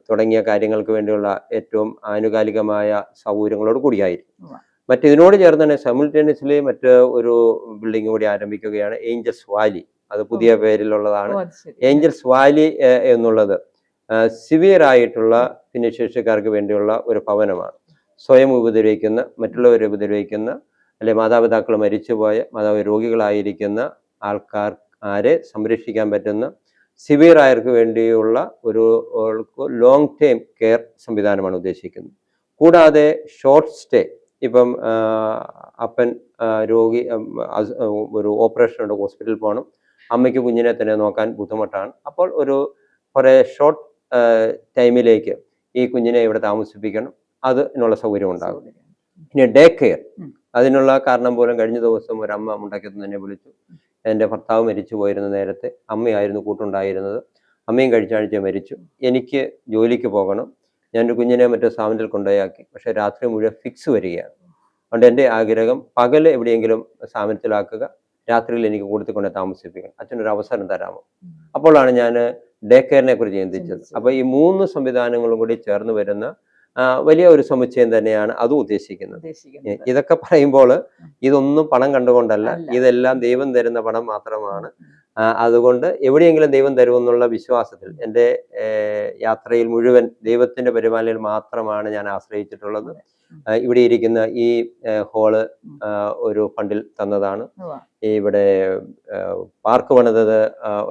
തുടങ്ങിയ കാര്യങ്ങൾക്ക് വേണ്ടിയുള്ള ഏറ്റവും ആനുകാലികമായ സൗകര്യങ്ങളോട് കൂടിയായിരിക്കും. മറ്റിതിനോട് ചേർന്ന് തന്നെ സൈമിൾട്ടേനിയസ്ലി മറ്റ് ഒരു ബിൽഡിംഗ് കൂടി ആരംഭിക്കുകയാണ്, ഏഞ്ചൽസ് വാലി. അത് പുതിയ പേരിലുള്ളതാണ്. ഏഞ്ചൽസ് വാലി എന്നുള്ളത് സിവിയർ ആയിട്ടുള്ള ഭിന്നശേഷിക്കാർക്ക് വേണ്ടിയുള്ള ഒരു ഭവനമാണ്. സ്വയം ഉപദ്രവിക്കുന്ന, മറ്റുള്ളവരെ ഉപദ്രവിക്കുന്ന, അല്ലെ മാതാപിതാക്കൾ മരിച്ചുപോയ രോഗികളായിരിക്കുന്ന ആരെ സംരക്ഷിക്കാൻ പറ്റുന്ന സിവിയർ ആയവർക്ക് വേണ്ടിയുള്ള ഒരു ലോങ് ടൈം കെയർ സംവിധാനമാണ് ഉദ്ദേശിക്കുന്നത്. കൂടാതെ ഷോർട്ട് സ്റ്റേ, ഇപ്പം അപ്പൻ രോഗി ഒരു ഓപ്പറേഷൻ ഉണ്ട്, ഹോസ്പിറ്റലിൽ പോകണം, അമ്മയ്ക്ക് കുഞ്ഞിനെ തന്നെ നോക്കാൻ ബുദ്ധിമുട്ടാണ്. അപ്പോൾ ഒരു കുറേ ഷോർട്ട് ടൈമിലേക്ക് ഈ കുഞ്ഞിനെ ഇവിടെ താമസിപ്പിക്കണം, അതിനുള്ള സൗകര്യം ഉണ്ടാകും. ഇനി ഡേ കെയർ, അതിനുള്ള കാരണം പോലും കഴിഞ്ഞ ദിവസം ഒരു അമ്മ മുണ്ടക്കത്ത് തന്നെ വിളിച്ചു. എൻ്റെ ഭർത്താവ് മരിച്ചു പോയിരുന്ന നേരത്തെ അമ്മയായിരുന്നു കൂട്ടുണ്ടായിരുന്നത്, അമ്മയും കഴിച്ച ആഴ്ച മരിച്ചു. എനിക്ക് ജോലിക്ക് പോകണം, ഞാനൊരു കുഞ്ഞിനെ മറ്റു സ്ഥാപനത്തിൽ കൊണ്ടുപോയാക്കി, പക്ഷേ രാത്രി മുഴുവൻ ഫിക്സ് വരികയാണ്. അതുകൊണ്ട് എൻ്റെ ആഗ്രഹം പകൽ എവിടെയെങ്കിലും സ്ഥാപനത്തിലാക്കുക, രാത്രിയിൽ എനിക്ക് കൂടുതൽ കൊണ്ട് താമസിപ്പിക്കണം, അച്ഛനൊരു അവസരം തരാമോ. അപ്പോഴാണ് ഞാൻ ഡേ കെയറിനെ കുറിച്ച് ചിന്തിച്ചത്. അപ്പോൾ ഈ 3 സംവിധാനങ്ങളും കൂടി ചേർന്ന് വരുന്ന വലിയ ഒരു സമുച്ചയം തന്നെയാണ് അതും ഉദ്ദേശിക്കുന്നത്. ഇതൊക്കെ പറയുമ്പോൾ ഇതൊന്നും പണം കണ്ടുകൊണ്ടല്ല, ഇതെല്ലാം ദൈവം തരുന്ന പണം മാത്രമാണ്. അതുകൊണ്ട് എവിടെയെങ്കിലും ദൈവം തരുമെന്നുള്ള വിശ്വാസത്തിൽ എൻ്റെ യാത്രയിൽ മുഴുവൻ ദൈവത്തിന്റെ പരിപാലനയിൽ മാത്രമാണ് ഞാൻ ആശ്രയിച്ചിട്ടുള്ളത്. ഇവിടെ ഇരിക്കുന്ന ഈ ഹോള് ഒരു ഫണ്ടിൽ തന്നതാണ്. ഇവിടെ പാർക്ക് പണിതത്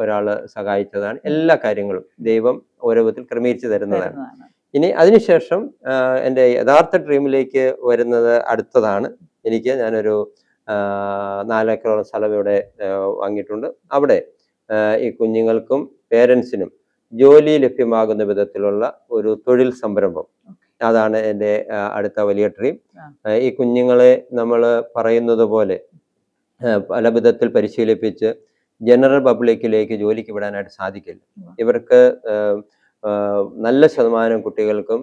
ഒരാള് സഹായിച്ചതാണ്. എല്ലാ കാര്യങ്ങളും ദൈവം ഓരോ വിധത്തിൽ ക്രമീകരിച്ച് തരുന്നതാണ്. ഇനി അതിനുശേഷം എൻ്റെ യഥാർത്ഥ ഡ്രീമിലേക്ക് വരുന്നത് അടുത്തതാണ്. ഞാനൊരു 4 ഏക്കറോളം സ്ഥലം ഇവിടെ വാങ്ങിയിട്ടുണ്ട്. അവിടെ ഈ കുഞ്ഞുങ്ങൾക്കും പേരൻസിനും ജോലി ലഭ്യമാകുന്ന വിധത്തിലുള്ള ഒരു തൊഴിൽ സംരംഭം, അതാണ് എൻ്റെ അടുത്ത വലിയ ഡ്രീം. ഈ കുഞ്ഞുങ്ങളെ നമ്മൾ പറയുന്നത് പോലെ പല വിധത്തിൽ പരിശീലിപ്പിച്ച് ജനറൽ പബ്ലിക്കിലേക്ക് ജോലിക്ക് വിടാനായിട്ട് സാധിക്കില്ല. ഇവർക്ക് നല്ല ശതമാനം കുട്ടികൾക്കും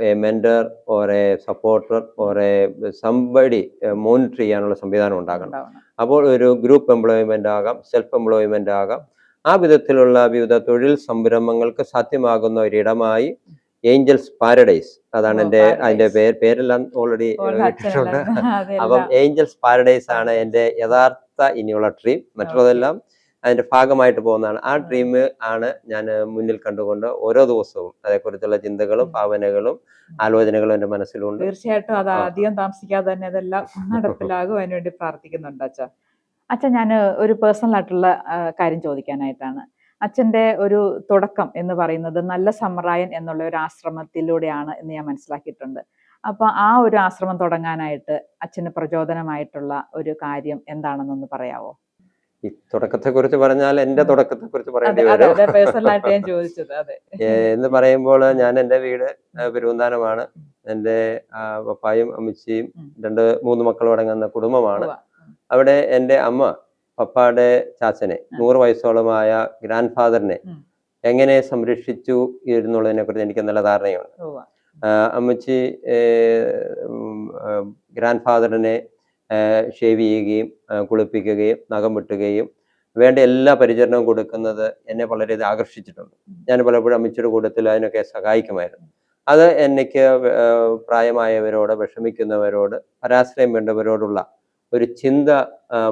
A mentor or A supporter or A somebody monitor ചെയ്യാനുള്ള സംവിധാനം ഉണ്ടാകണം. അപ്പോൾ ഒരു ഗ്രൂപ്പ് എംപ്ലോയ്മെന്റ് ആകാം, സെൽഫ് എംപ്ലോയ്മെന്റ് ആകാം, ആ വിധത്തിലുള്ള വിവിധ തൊഴിൽ സംരംഭങ്ങൾക്ക് സാധ്യമാകുന്ന ഒരിടമായി ഏഞ്ചൽസ് പാരഡൈസ്, അതാണ് അതിന്റെ പേരെല്ലാം ഓൾറെഡി ഇട്ടിട്ടുണ്ട്. അപ്പം ഏഞ്ചൽസ് പാരഡൈസ് ആണ് എൻ്റെ യഥാർത്ഥ ഇനിയുള്ള ഡ്രീം. മറ്റുള്ളതെല്ലാം അതിന്റെ ഭാഗമായിട്ട് പോകുന്നതാണ്. ആ ഡ്രീം ആണ് ഞാൻ മുന്നിൽ കണ്ടുകൊണ്ട് ഓരോ ദിവസവും അതേക്കുറിച്ചുള്ള ചിന്തകളും ഭാവനകളും ആലോചനകളും എൻ്റെ മനസ്സിലുണ്ട്. തീർച്ചയായിട്ടും അത് അധികം താമസിക്കാതെ തന്നെ അതെല്ലാം നടപ്പിലാകും. അതിനുവേണ്ടി പ്രാർത്ഥിക്കുന്നുണ്ട് അച്ഛൻ. ഞാൻ ഒരു പേഴ്സണൽ ആയിട്ടുള്ള കാര്യം ചോദിക്കാനായിട്ടാണ്. അച്ഛൻ്റെ ഒരു തുടക്കം എന്ന് പറയുന്നത് നല്ല സമ്രായൻ എന്നുള്ള ഒരു ആശ്രമത്തിലൂടെയാണ് എന്ന് ഞാൻ മനസ്സിലാക്കിയിട്ടുണ്ട്. അപ്പൊ ആ ഒരു ആശ്രമം തുടങ്ങാനായിട്ട് അച്ഛന് പ്രചോദനമായിട്ടുള്ള ഒരു കാര്യം എന്താണെന്നൊന്ന് പറയാവോ? ഈ തുടക്കത്തെ കുറിച്ച് പറഞ്ഞാൽ എൻ്റെ തുടക്കത്തെ കുറിച്ച് പറയേണ്ടി വരും. എന്ന് പറയുമ്പോൾ ഞാൻ എൻ്റെ വീട് പെരുവന്താനമാണ്. എൻ്റെ പപ്പായും അമ്മച്ചിയും 2-3 മക്കളും അടങ്ങുന്ന കുടുംബമാണ്. അവിടെ എൻ്റെ അമ്മ പപ്പായുടെ ചാച്ചനെ 100 വയസ്സോളമായ ഗ്രാൻഡ് ഫാദറിനെ എങ്ങനെ സംരക്ഷിച്ചു എന്നുള്ളതിനെ കുറിച്ച് എനിക്ക് നല്ല ധാരണയുണ്ട്. അമ്മച്ചി ഗ്രാൻഡ് ഫാദറിനെ ഷേവ് ചെയ്യുകയും കുളിപ്പിക്കുകയും നഖം വെട്ടുകയും വേണ്ട എല്ലാ പരിചരണവും കൊടുക്കുന്നത് എന്നെ വളരെ ആകർഷിച്ചിട്ടുണ്ട്. ഞാൻ പലപ്പോഴും അമ്മച്ചിയുടെ കൂട്ടത്തിൽ അതിനൊക്കെ സഹായിക്കുമായിരുന്നു. അത് എനിക്ക് പ്രായമായവരോട്, വിഷമിക്കുന്നവരോട്, പരാശ്രയം വേണ്ടവരോടുള്ള ഒരു ചിന്ത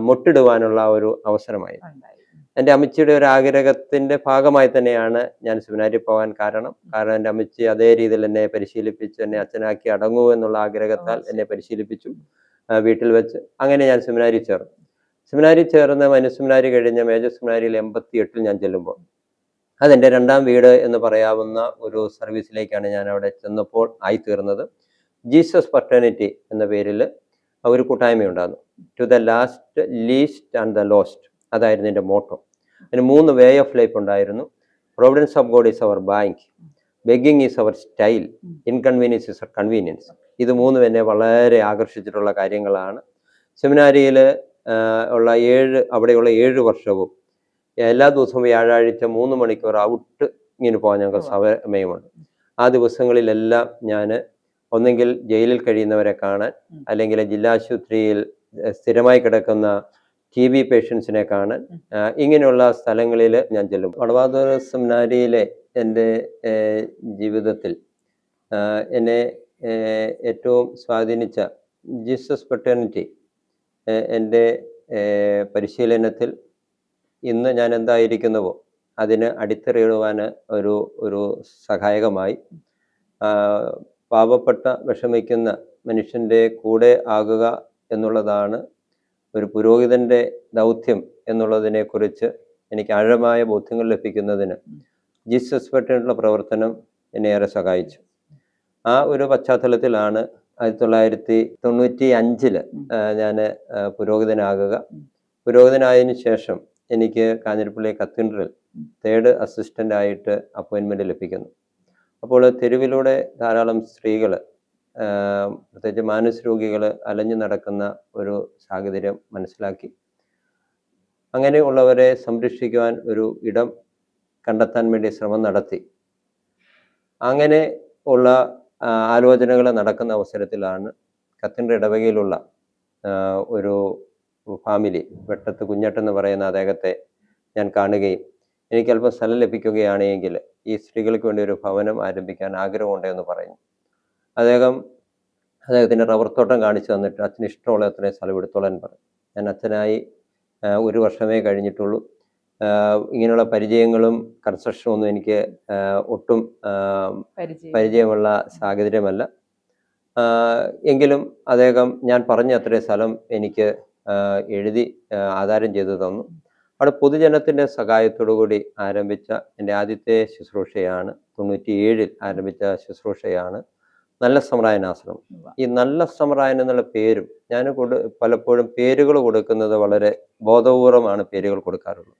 മുട്ടിടുവാനുള്ള ഒരു അവസരമായിരുന്നു. എൻ്റെ അമ്മച്ചിയുടെ ഒരു ആഗ്രഹത്തിന്റെ ഭാഗമായി തന്നെയാണ് ഞാൻ സെമിനാരിൽ പോകാൻ കാരണം. എൻ്റെ അമ്മച്ചി അതേ രീതിയിൽ എന്നെ പരിശീലിപ്പിച്ച് എന്നെ അച്ഛനാക്കി അടങ്ങൂ എന്നുള്ള ആഗ്രഹത്താൽ എന്നെ പരിശീലിപ്പിച്ചു വീട്ടിൽ വെച്ച്. അങ്ങനെ ഞാൻ സെമിനാരിൽ ചേർന്ന് മനുസെമിനാരി കഴിഞ്ഞ മേജർ സെമിനാരിയിൽ 88 ഞാൻ ചെല്ലുമ്പോൾ അതെൻ്റെ 2ാം വീട് എന്ന് പറയാവുന്ന ഒരു സർവീസിലേക്കാണ് ഞാൻ അവിടെ ചെന്നപ്പോൾ ആയിത്തീർന്നത്. ജീസസ് ഫെർട്ടേണിറ്റി എന്ന പേരിൽ ഒരു കൂട്ടായ്മയുണ്ടായിരുന്നു. To the last, least and the lost, അതായിരുന്നു എൻ്റെ മോട്ടോ. അതിന് 3 വേ ഓഫ് ലൈഫ് ഉണ്ടായിരുന്നു. Providence of God is our bank, begging is our style, inconvenience is our convenience. ഇത് 3 എന്നെ വളരെ ആകർഷിച്ചിട്ടുള്ള കാര്യങ്ങളാണ്. സെമിനാരിയിൽ അവിടെയുള്ള 7 വർഷവും എല്ലാ ദിവസവും വ്യാഴാഴ്ച 3 മണിക്കൂർ ഔട്ട് ഇങ്ങനെ പോകാൻ ഞങ്ങൾക്ക് സമയമുണ്ട്. ആ ദിവസങ്ങളിലെല്ലാം ഞാൻ ഒന്നെങ്കിൽ ജയിലിൽ കഴിയുന്നവരെ കാണാൻ, അല്ലെങ്കിൽ ജില്ലാശുപത്രിയിൽ സ്ഥിരമായി കിടക്കുന്ന TB പേഷ്യൻസിനെ കാണാൻ, ഇങ്ങനെയുള്ള സ്ഥലങ്ങളിൽ ഞാൻ ചെല്ലും. വടവാതൂർ സെമിനാരിയിലെ എൻ്റെ ജീവിതത്തിൽ എന്നെ ഏറ്റവും സ്വാധീനിച്ച ജീസസ് ഫെർട്ടേണിറ്റി എൻ്റെ പരിശീലനത്തിൽ ഇന്ന് ഞാൻ എന്തായിരിക്കുന്നുവോ അതിന് അടിത്തറയിടുവാൻ ഒരു സഹായകമായി. പാവപ്പെട്ട വിഷമിക്കുന്ന മനുഷ്യൻ്റെ കൂടെ ആകുക എന്നുള്ളതാണ് ഒരു പുരോഹിതൻ്റെ ദൗത്യം എന്നുള്ളതിനെക്കുറിച്ച് എനിക്ക് ആഴമായ ബോധ്യങ്ങൾ ലഭിക്കുന്നതിന് ജീസസ് ഫെർട്ടേണിറ്റിയുള്ള പ്രവർത്തനം എന്നെ ഏറെ സഹായിച്ചു. ആ ഒരു പശ്ചാത്തലത്തിലാണ് 1995 ഞാൻ പുരോഹിതനാകുക. പുരോഹിതനായതിനു ശേഷം എനിക്ക് കാഞ്ഞിരപ്പള്ളി കത്തീഡ്രൽ 3rd അസിസ്റ്റന്റ് ആയിട്ട് അപ്പോയിൻമെന്റ് ലഭിക്കുന്നു. അപ്പോൾ തെരുവിലൂടെ ധാരാളം സ്ത്രീകൾ, പ്രത്യേകിച്ച് മാനസിക രോഗികൾ അലഞ്ഞു നടക്കുന്ന ഒരു സാഹചര്യം മനസ്സിലാക്കി. അങ്ങനെയുള്ളവരെ സംരക്ഷിക്കുവാൻ ഒരു ഇടം കണ്ടെത്താൻ വേണ്ടി ശ്രമം നടത്തി. അങ്ങനെ ഉള്ള ആലോചനകൾ നടക്കുന്ന അവസരത്തിലാണ് കത്തീഡ്രൽ ഇടവകയിലുള്ള ഒരു ഫാമിലി, വെട്ടത്ത് കുഞ്ഞട്ടെന്ന് പറയുന്ന അദ്ദേഹത്തെ ഞാൻ കാണുകയും എനിക്ക് അല്പം സ്ഥലം ലഭിക്കുകയാണെങ്കിൽ ഈ സ്ത്രീകൾക്ക് വേണ്ടി ഒരു ഭവനം ആരംഭിക്കാൻ ആഗ്രഹമുണ്ട് എന്ന് പറഞ്ഞു. അദ്ദേഹത്തിൻ്റെ റബ്ബർ തോട്ടം കാണിച്ചു തന്നിട്ട് അച്ഛന് ഇഷ്ടമുള്ള അത്രയും സ്ഥലം എടുത്തോളാൻ പറഞ്ഞു. ഞാൻ അച്ഛനായി 1 വർഷമേ കഴിഞ്ഞിട്ടുള്ളൂ. ഇങ്ങനെയുള്ള പരിചയങ്ങളും കൺസ്ട്രക്ഷനും ഒന്നും എനിക്ക് ഒട്ടും പരിചയമുള്ള സാഹചര്യമല്ല. എങ്കിലും അദ്ദേഹം ഞാൻ പറഞ്ഞ അത്രയും സ്ഥലം എനിക്ക് എഴുതി ആധാരം ചെയ്തു തന്നു. അവിടെ പൊതുജനത്തിൻ്റെ സഹായത്തോടു കൂടി ആരംഭിച്ച എൻ്റെ ആദ്യത്തെ ശുശ്രൂഷയാണ്, 97 ആരംഭിച്ച ശുശ്രൂഷയാണ് നല്ല സമറായൻ ആശ്രമം. ഈ നല്ല സമറായൻ എന്നുള്ള പേരും ഞാൻ പലപ്പോഴും പേരുകൾ കൊടുക്കുന്നത് വളരെ ബോധപൂർവമാണ് പേരുകൾ കൊടുക്കാറുള്ളത്.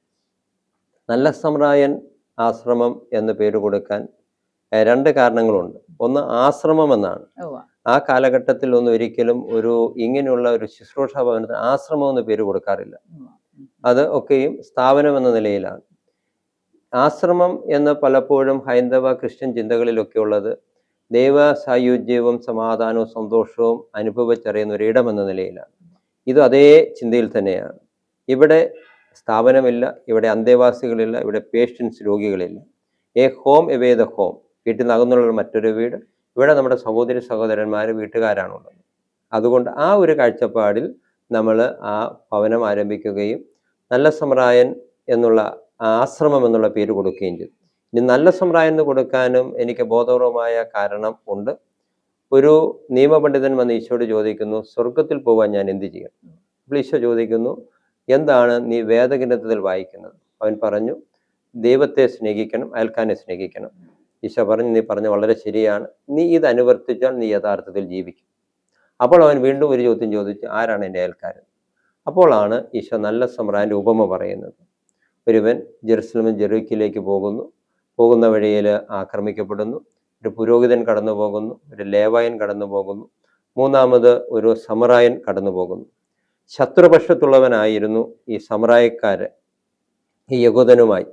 നല്ല സമറായൻ ആശ്രമം എന്ന് പേര് കൊടുക്കാൻ 2 കാരണങ്ങളുണ്ട്. ഒന്ന്, ആശ്രമം എന്നാണ്. ആ കാലഘട്ടത്തിൽ ഒന്നും ഒരിക്കലും ഇങ്ങനെയുള്ള ഒരു ശുശ്രൂഷാ ഭവനത്തിന് ആശ്രമം എന്ന് പേര് കൊടുക്കാറില്ല. അത് ഒക്കെയും സ്ഥാപനം എന്ന നിലയിലാണ്. ആശ്രമം എന്ന് പലപ്പോഴും ഹൈന്ദവ ക്രിസ്ത്യൻ ചിന്തകളിലൊക്കെ ഉള്ളത് ദൈവ സായുജ്യവും സമാധാനവും സന്തോഷവും അനുഭവിച്ചറിയുന്ന ഒരു ഇടമെന്ന നിലയിലാണ്. ഇത് അതേ ചിന്തയിൽ തന്നെയാണ്. ഇവിടെ സ്ഥാപനമില്ല, ഇവിടെ അന്തേവാസികളില്ല, ഇവിടെ പേഷ്യൻസ് രോഗികളില്ല. A home away the home, വീട്ടിൽ നിന്ന് അകന്നുള്ള മറ്റൊരു വീട്. ഇവിടെ നമ്മുടെ സഹോദരി സഹോദരന്മാർ വീട്ടുകാരാണുള്ളത്. അതുകൊണ്ട് ആ ഒരു കാഴ്ചപ്പാടിൽ നമ്മൾ ആ ഭവനം ആരംഭിക്കുകയും നല്ല സമറായൻ എന്നുള്ള ആശ്രമം എന്നുള്ള പേര് കൊടുക്കുകയും ചെയ്തു. ഇനി നല്ല സമറായൻ എന്ന് കൊടുക്കാനും എനിക്ക് ബോധപൂർവമായ കാരണം ഉണ്ട്. ഒരു നിയമപണ്ഡിതൻ വന്ന് ഈശോയോട് ചോദിക്കുന്നു, സ്വർഗത്തിൽ പോകാൻ ഞാൻ എന്ത് ചെയ്യണം? അപ്പോൾ ഈശോ ചോദിക്കുന്നു, എന്താണ് നീ വേദഗ്രന്ഥത്തിൽ വായിക്കുന്നത്? അവൻ പറഞ്ഞു, ദൈവത്തെ സ്നേഹിക്കണം, അയൽക്കാരനെ സ്നേഹിക്കണം. ഈശോ പറഞ്ഞു, നീ പറഞ്ഞ വളരെ ശരിയാണ്, നീ ഇത് അനുവർത്തിച്ചാൽ നീ യഥാർത്ഥത്തിൽ ജീവിക്കും. അപ്പോൾ അവൻ വീണ്ടും ഒരു ചോദ്യം ചോദിച്ചു, ആരാണ് എൻ്റെ അയൽക്കാരൻ? അപ്പോഴാണ് ഈശോ നല്ല സമറായൻ്റെ ഉപമ പറയുന്നത്. ഒരുവൻ ജെറുസലേമിൽ ജെറീക്കോയിലേക്ക് പോകുന്ന വഴിയിൽ ആക്രമിക്കപ്പെടുന്നു. ഒരു പുരോഹിതൻ കടന്നു പോകുന്നു, ഒരു ലേവായൻ കടന്നു പോകുന്നു, മൂന്നാമത് ഒരു സമറായൻ കടന്നു പോകുന്നു. ശത്രുപക്ഷത്തുള്ളവനായിരുന്നു ഈ സമറായക്കാര് ഈ യഹൂദനുമായി.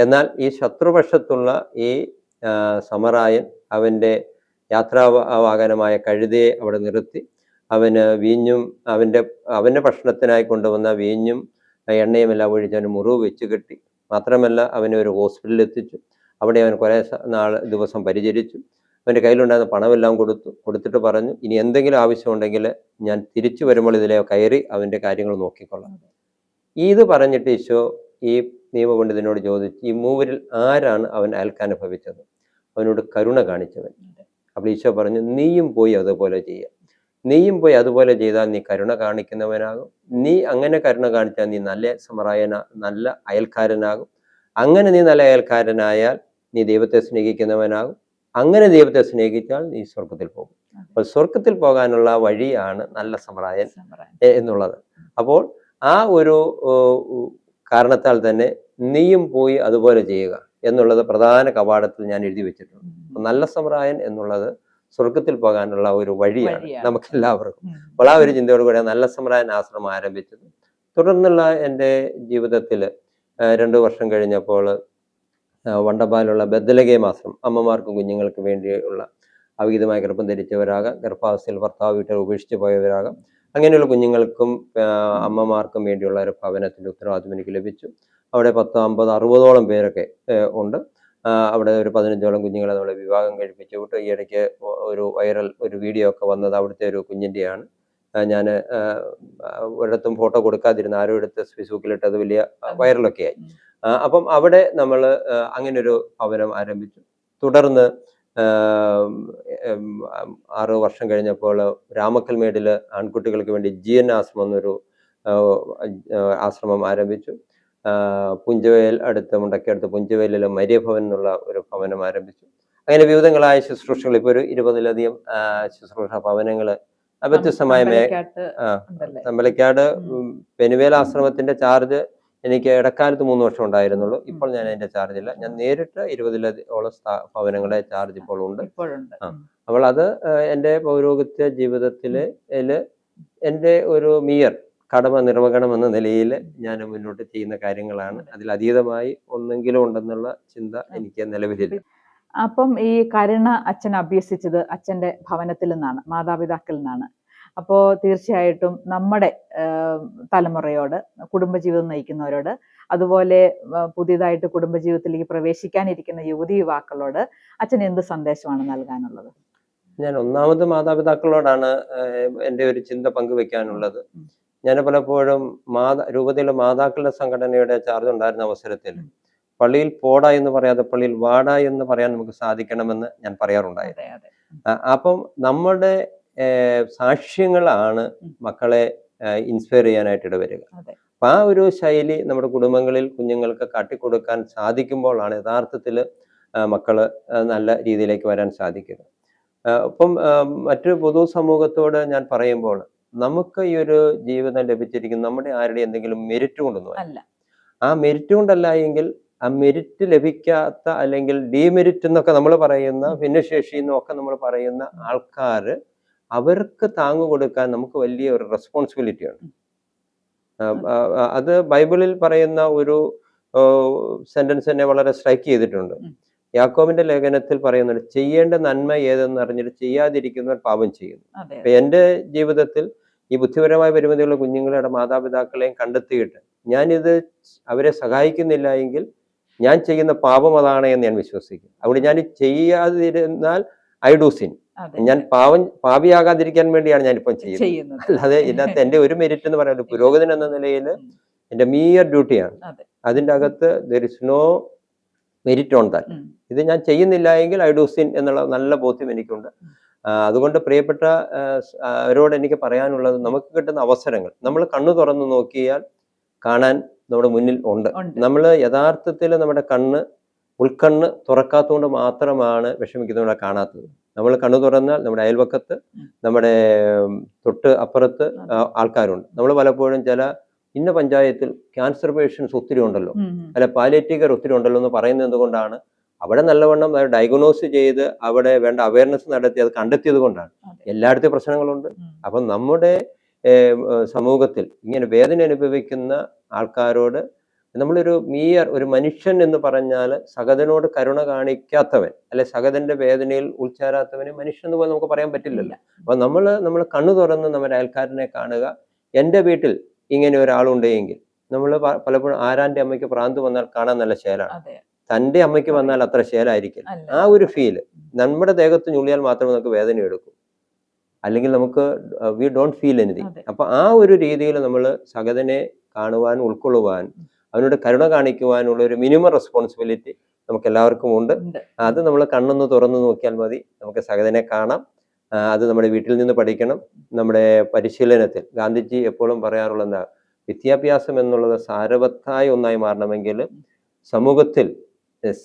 എന്നാൽ ഈ ശത്രുപക്ഷത്തുള്ള ഈ സമറായൻ അവൻ്റെ യാത്രാവാഹനമായ കഴുതയെ അവിടെ നിർത്തി അവന് വീഞ്ഞും അവൻ്റെ ഭക്ഷണത്തിനായി കൊണ്ടുവന്ന വീഞ്ഞും എണ്ണയും എല്ലാം ഒഴിച്ച് അവന് മുറിവ് വെച്ച് കെട്ടി. മാത്രമല്ല അവനെ ഒരു ഹോസ്പിറ്റലിൽ എത്തിച്ചു. അവിടെ അവൻ കുറേ ദിവസം പരിചരിച്ചു. അവൻ്റെ കയ്യിലുണ്ടായിരുന്ന പണമെല്ലാം കൊടുത്തിട്ട് പറഞ്ഞു, ഇനി എന്തെങ്കിലും ആവശ്യമുണ്ടെങ്കിൽ ഞാൻ തിരിച്ചു വരുമ്പോൾ ഇതിലെ കയറി അവൻ്റെ കാര്യങ്ങൾ നോക്കിക്കൊള്ളാം. ഇത് പറഞ്ഞിട്ട് ഈശോ ഈ നിയമപണ്ഡിതനോട് ചോദിച്ചു, ഈ മൂവരിൽ ആരാണ് അവൻ അയൽക്കാനുഭവിച്ചത്? അവനോട് കരുണ കാണിച്ചവൻ. അപ്പോൾ ഈശോ പറഞ്ഞു, നീയും പോയി അതുപോലെ ചെയ്യുക. നീയും പോയി അതുപോലെ ചെയ്താൽ നീ കരുണ കാണിക്കുന്നവനാകും. നീ അങ്ങനെ കരുണ കാണിച്ചാൽ നീ നല്ല അയൽക്കാരനാകും. അങ്ങനെ നീ നല്ല അയൽക്കാരനായാൽ നീ ദൈവത്തെ സ്നേഹിക്കുന്നവനാകും. അങ്ങനെ ദൈവത്തെ സ്നേഹിച്ചാൽ നീ സ്വർഗത്തിൽ പോകും. അപ്പോൾ സ്വർഗത്തിൽ പോകാനുള്ള വഴിയാണ് നല്ല സമറായൻ എന്നുള്ളത്. അപ്പോൾ ആ ഒരു കാരണത്താൽ തന്നെ നീയും പോയി അതുപോലെ ചെയ്യുക എന്നുള്ളത് പ്രധാന കവാടത്തിൽ ഞാൻ എഴുതി വെച്ചിട്ടുണ്ട്. നല്ല സമറായൻ എന്നുള്ളത് സ്വർഗത്തിൽ പോകാനുള്ള ഒരു വഴിയാണ് നമുക്കെല്ലാവർക്കും. അപ്പോൾ ആ ഒരു ചിന്തയോടുകൂടെ നല്ല സമറായൻ ആശ്രമം ആരംഭിച്ചത്. തുടർന്നുള്ള എൻ്റെ ജീവിതത്തിൽ 2 വർഷം കഴിഞ്ഞപ്പോൾ വണ്ടപ്പാലുള്ള ബദലഗേം ആശ്രമം, അമ്മമാർക്കും കുഞ്ഞുങ്ങൾക്ക് വേണ്ടിയുള്ള അവിഹിതമായ ഗർഭം ധരിച്ചവരാകാം, ഗർഭാവസ്ഥയിൽ ഭർത്താവ് വീട്ടിൽ ഉപേക്ഷിച്ച് പോയവരാകാം, അങ്ങനെയുള്ള കുഞ്ഞുങ്ങൾക്കും അമ്മമാർക്കും വേണ്ടിയുള്ള ഒരു ഭവനത്തിൻ്റെ ഉത്തരവാദിത്വം എനിക്ക് ലഭിച്ചു. അവിടെ 10, 50, 60ഓളം പേരൊക്കെ ഉണ്ട്. അവിടെ ഒരു 15ഓളം കുഞ്ഞുങ്ങളെ നമ്മൾ വിവാഹം കഴിപ്പിച്ചു വിട്ടു. ഈ ഇടയ്ക്ക് ഒരു വീഡിയോ ഒക്കെ വന്നത് അവിടുത്തെ ഒരു കുഞ്ഞിൻ്റെയാണ്. ഞാൻ ഒരിടത്തും ഫോട്ടോ കൊടുക്കാതിരുന്ന ആരും എടുത്ത് ഫേസ്ബുക്കിലിട്ട് അത് വലിയ വൈറലൊക്കെ ആയി. അപ്പം അവിടെ നമ്മൾ അങ്ങനൊരു ഭവനം ആരംഭിച്ചു. തുടർന്ന് 6 വർഷം കഴിഞ്ഞപ്പോൾ രാമക്കൽമേടിൽ ആൺകുട്ടികൾക്ക് വേണ്ടി GN ആശ്രമം എന്നൊരു ആശ്രമം ആരംഭിച്ചു. പുഞ്ചവയൽ അടുത്ത് മുണ്ടക്കടുത്ത് പുഞ്ചവയലിൽ മരിയഭവൻ എന്നുള്ള ഒരു ഭവനം ആരംഭിച്ചു. അങ്ങനെ വിവിധങ്ങളായ ശുശ്രൂഷകൾ ഇപ്പൊ ഒരു 20-ലധികം ശുശ്രൂഷ ഭവനങ്ങള് വ്യത്യസ്തമായ തമ്പലക്കാട് പെനുവേൽ ആശ്രമത്തിന്റെ ചാർജ് എനിക്ക് ഇടക്കാലത്ത് 3 വർഷം ഉണ്ടായിരുന്നുള്ളൂ. ഇപ്പോൾ ഞാൻ അതിന്റെ ചാർജ് ഇല്ല. ഞാൻ നേരിട്ട് 20-ഓളം ഭവനങ്ങളുടെ ചാർജ് ഇപ്പോൾ ഉണ്ട്. അപ്പോൾ അത് എൻ്റെ പൗരോഹിത്യ ജീവിതത്തില് എൻ്റെ ഒരു കടമ നിർവഹണം എന്ന നിലയിൽ ഞാൻ മുന്നോട്ട് ചെയ്യുന്ന കാര്യങ്ങളാണ്. അതിലതീതമായി ഒന്നെങ്കിലും ഉണ്ടെന്നുള്ള ചിന്ത എനിക്ക് നിലവിലില്ല. അപ്പം ഈ കരുണ അച്ഛൻ അഭ്യസിച്ചത് അച്ഛൻ്റെ ഭവനത്തിൽ നിന്നാണ്, മാതാപിതാക്കളിൽ നിന്നാണ്. അപ്പോൾ തീർച്ചയായിട്ടും നമ്മുടെ തലമുറയോട്, കുടുംബജീവിതം നയിക്കുന്നവരോട്, അതുപോലെ പുതിയതായിട്ട് കുടുംബജീവിതത്തിലേക്ക് പ്രവേശിക്കാനിരിക്കുന്ന യുവതീ-യുവാക്കളോട് അച്ഛൻ എന്ത് സന്ദേശമാണ് നൽകാനുള്ളത്? ഞാൻ ഒന്നാമത് മാതാപിതാക്കളോടാണ് എൻ്റെ ഒരു ചിന്ത പങ്കുവെക്കാനുള്ളത്. ഞാൻ പലപ്പോഴും രൂപതയിലെ മാതാക്കളുടെ സംഘടനയുടെ ചാർജ് ഉണ്ടായിരുന്ന അവസരത്തിൽ പള്ളിയിൽ പോടാ എന്ന് പറയാതെ പള്ളിയിൽ വാടാ എന്ന് പറയാൻ നമുക്ക് സാധിക്കണമെന്ന് ഞാൻ പറയാറുണ്ടായിരുന്നു. അപ്പം നമ്മുടെ സാക്ഷ്യങ്ങളാണ് മക്കളെ ഇൻസ്പയർ ചെയ്യാനായിട്ട് ഇടവരിക. അപ്പൊ ആ ഒരു ശൈലി നമ്മുടെ കുടുംബങ്ങളിൽ കുഞ്ഞുങ്ങൾക്ക് കാട്ടിക്കൊടുക്കാൻ സാധിക്കുമ്പോഴാണ് യഥാർത്ഥത്തിൽ മക്കള് നല്ല രീതിയിലേക്ക് വരാൻ സാധിക്കുക. അപ്പം മറ്റൊരു പൊതുസമൂഹത്തോട് ഞാൻ പറയുമ്പോൾ, നമുക്ക് ഈ ഒരു ജീവിതം ലഭിച്ചിരിക്കുന്ന നമ്മുടെ ആരുടെ എന്തെങ്കിലും മെരിറ്റ് കൊണ്ടൊന്നും അല്ല. ആ മെരിറ്റ് കൊണ്ടല്ല എങ്കിൽ ആ മെരിറ്റ് ലഭിക്കാത്ത അല്ലെങ്കിൽ ഡീമെരിറ്റ് എന്നൊക്കെ നമ്മൾ പറയുന്ന ഭിന്നശേഷി എന്നൊക്കെ നമ്മൾ പറയുന്ന ആൾക്കാർ, അവർക്ക് താങ്ങു കൊടുക്കാൻ നമുക്ക് വലിയ ഒരു റെസ്പോൺസിബിലിറ്റി ഉണ്ട്. അത് ബൈബിളിൽ പറയുന്ന ഒരു സെന്റൻസ് എന്നെ വളരെ സ്ട്രൈക്ക് ചെയ്തിട്ടുണ്ട്. യാക്കോബിന്റെ ലേഖനത്തിൽ പറയുന്നുണ്ട്, ചെയ്യേണ്ട നന്മ ഏതെന്ന് അറിഞ്ഞിട്ട് ചെയ്യാതിരിക്കുന്നവർ പാപം ചെയ്യുന്നു. അപ്പൊ എൻ്റെ ജീവിതത്തിൽ ഈ ബുദ്ധിപരമായ പരിമിതിയുള്ള കുഞ്ഞുങ്ങളുടെ മാതാപിതാക്കളെയും കണ്ടെത്തിയിട്ട് ഞാനിത് അവരെ സഹായിക്കുന്നില്ല എങ്കിൽ ഞാൻ ചെയ്യുന്ന പാപം അതാണ് എന്ന് ഞാൻ വിശ്വസിക്കും. അവിടെ ഞാൻ ചെയ്യാതിരുന്നാൽ ഐ ഡു സിൻ. ഞാൻ പാപിയാകാതിരിക്കാൻ വേണ്ടിയാണ് ഞാനിപ്പം ചെയ്യുന്നത്. അല്ലാതെ ഇതിനകത്ത് എൻ്റെ ഒരു മെരിറ്റ് എന്ന് പറയുന്നത് പുരോഗതി എന്ന നിലയിൽ എൻ്റെ മിയർ ഡ്യൂട്ടിയാണ്. അതിൻ്റെ അകത്ത് there is no merit on that. ഇത് ഞാൻ ചെയ്യുന്നില്ല എങ്കിൽ ഐ ഡു സിൻ എന്നുള്ള നല്ല ബോധ്യം എനിക്കുണ്ട്. അതുകൊണ്ട് പ്രിയപ്പെട്ട അവരോട് എനിക്ക് പറയാനുള്ളത്, നമുക്ക് കിട്ടുന്ന അവസരങ്ങൾ നമ്മൾ കണ്ണു തുറന്നു നോക്കിയാൽ കാണാൻ നമ്മുടെ മുന്നിൽ ഉണ്ട്. നമ്മൾ യഥാർത്ഥത്തിൽ നമ്മുടെ ഉൾക്കണ്ണ് തുറക്കാത്തതുകൊണ്ട് മാത്രമാണ് വിഷമിക്കുന്നവരെ കാണാത്തത്. നമ്മൾ കണ്ണു തുറന്നാൽ നമ്മുടെ അയൽവക്കത്ത്, നമ്മുടെ തൊട്ട് അപ്പുറത്ത് ആൾക്കാരുണ്ട്. നമ്മൾ പലപ്പോഴും ഇന്ന പഞ്ചായത്തിൽ ക്യാൻസർ പേഷ്യൻസ് ഒത്തിരി ഉണ്ടല്ലോ, അല്ല പാലിയേറ്റീവ് കെയർ ഒത്തിരി ഉണ്ടല്ലോ എന്ന് പറയുന്നത് എന്തുകൊണ്ടാണ്? അവിടെ നല്ലവണ്ണം അത് ഡയഗ്നോസ് ചെയ്ത് അവിടെ വേണ്ട അവയർനെസ് നടത്തി അത് കണ്ടെത്തിയത് കൊണ്ടാണ്. എല്ലായിടത്തും പ്രശ്നങ്ങളുണ്ട്. അപ്പം നമ്മുടെ സമൂഹത്തിൽ ഇങ്ങനെ വേദന അനുഭവിക്കുന്ന ആൾക്കാരോട് ഒരു മനുഷ്യൻ എന്ന് പറഞ്ഞാൽ സഹതനോട് കരുണ കാണിക്കാത്തവൻ, അല്ലെ സഹതന്റെ വേദനയിൽ ഉൾച്ചേരാത്തവനെ മനുഷ്യൻ എന്ന് പോലും നമുക്ക് പറയാൻ പറ്റില്ലല്ലോ. അപ്പൊ നമ്മൾ കണ്ണു തുറന്ന് നമ്മുടെ അയൽക്കാരനെ കാണുക. എൻ്റെ വീട്ടിൽ ഇങ്ങനെ ഒരാളുണ്ടെങ്കിൽ നമ്മൾ പലപ്പോഴും ആരാന്റെ അമ്മയ്ക്ക് ഭ്രാന്ത് വന്നാൽ കാണാൻ നല്ല ശേലാണ്, തൻ്റെ അമ്മയ്ക്ക് വന്നാൽ അത്ര ശേലായിരിക്കില്ല. ആ ഒരു ഫീല് നമ്മുടെ ദേഹത്ത് ഞുള്ളിയാൽ മാത്രമേ നമുക്ക് വേദന എടുക്കൂ, അല്ലെങ്കിൽ നമുക്ക് വി ഡോണ്ട് ഫീൽ എനിത്തിങ്. അപ്പൊ ആ ഒരു രീതിയിൽ നമ്മൾ സഹതനെ കാണുവാൻ, ഉൾക്കൊള്ളുവാൻ, അവനോട് കരുണ കാണിക്കുവാനുള്ള ഒരു മിനിമം റെസ്പോൺസിബിലിറ്റി നമുക്ക് എല്ലാവർക്കും ഉണ്ട്. അത് നമ്മൾ കണ്ണൊന്ന് തുറന്നു നോക്കിയാൽ മതി, നമുക്ക് സഹതനെ കാണാം. അത് നമ്മുടെ വീട്ടിൽ നിന്ന് പഠിക്കണം. നമ്മുടെ പരിശീലനത്തിൽ ഗാന്ധിജി എപ്പോഴും പറയാറുള്ള എന്താ, വിദ്യാഭ്യാസം എന്നുള്ളത് സാരവത്തായ ഒന്നായി മാറണമെങ്കിൽ സമൂഹത്തിൽ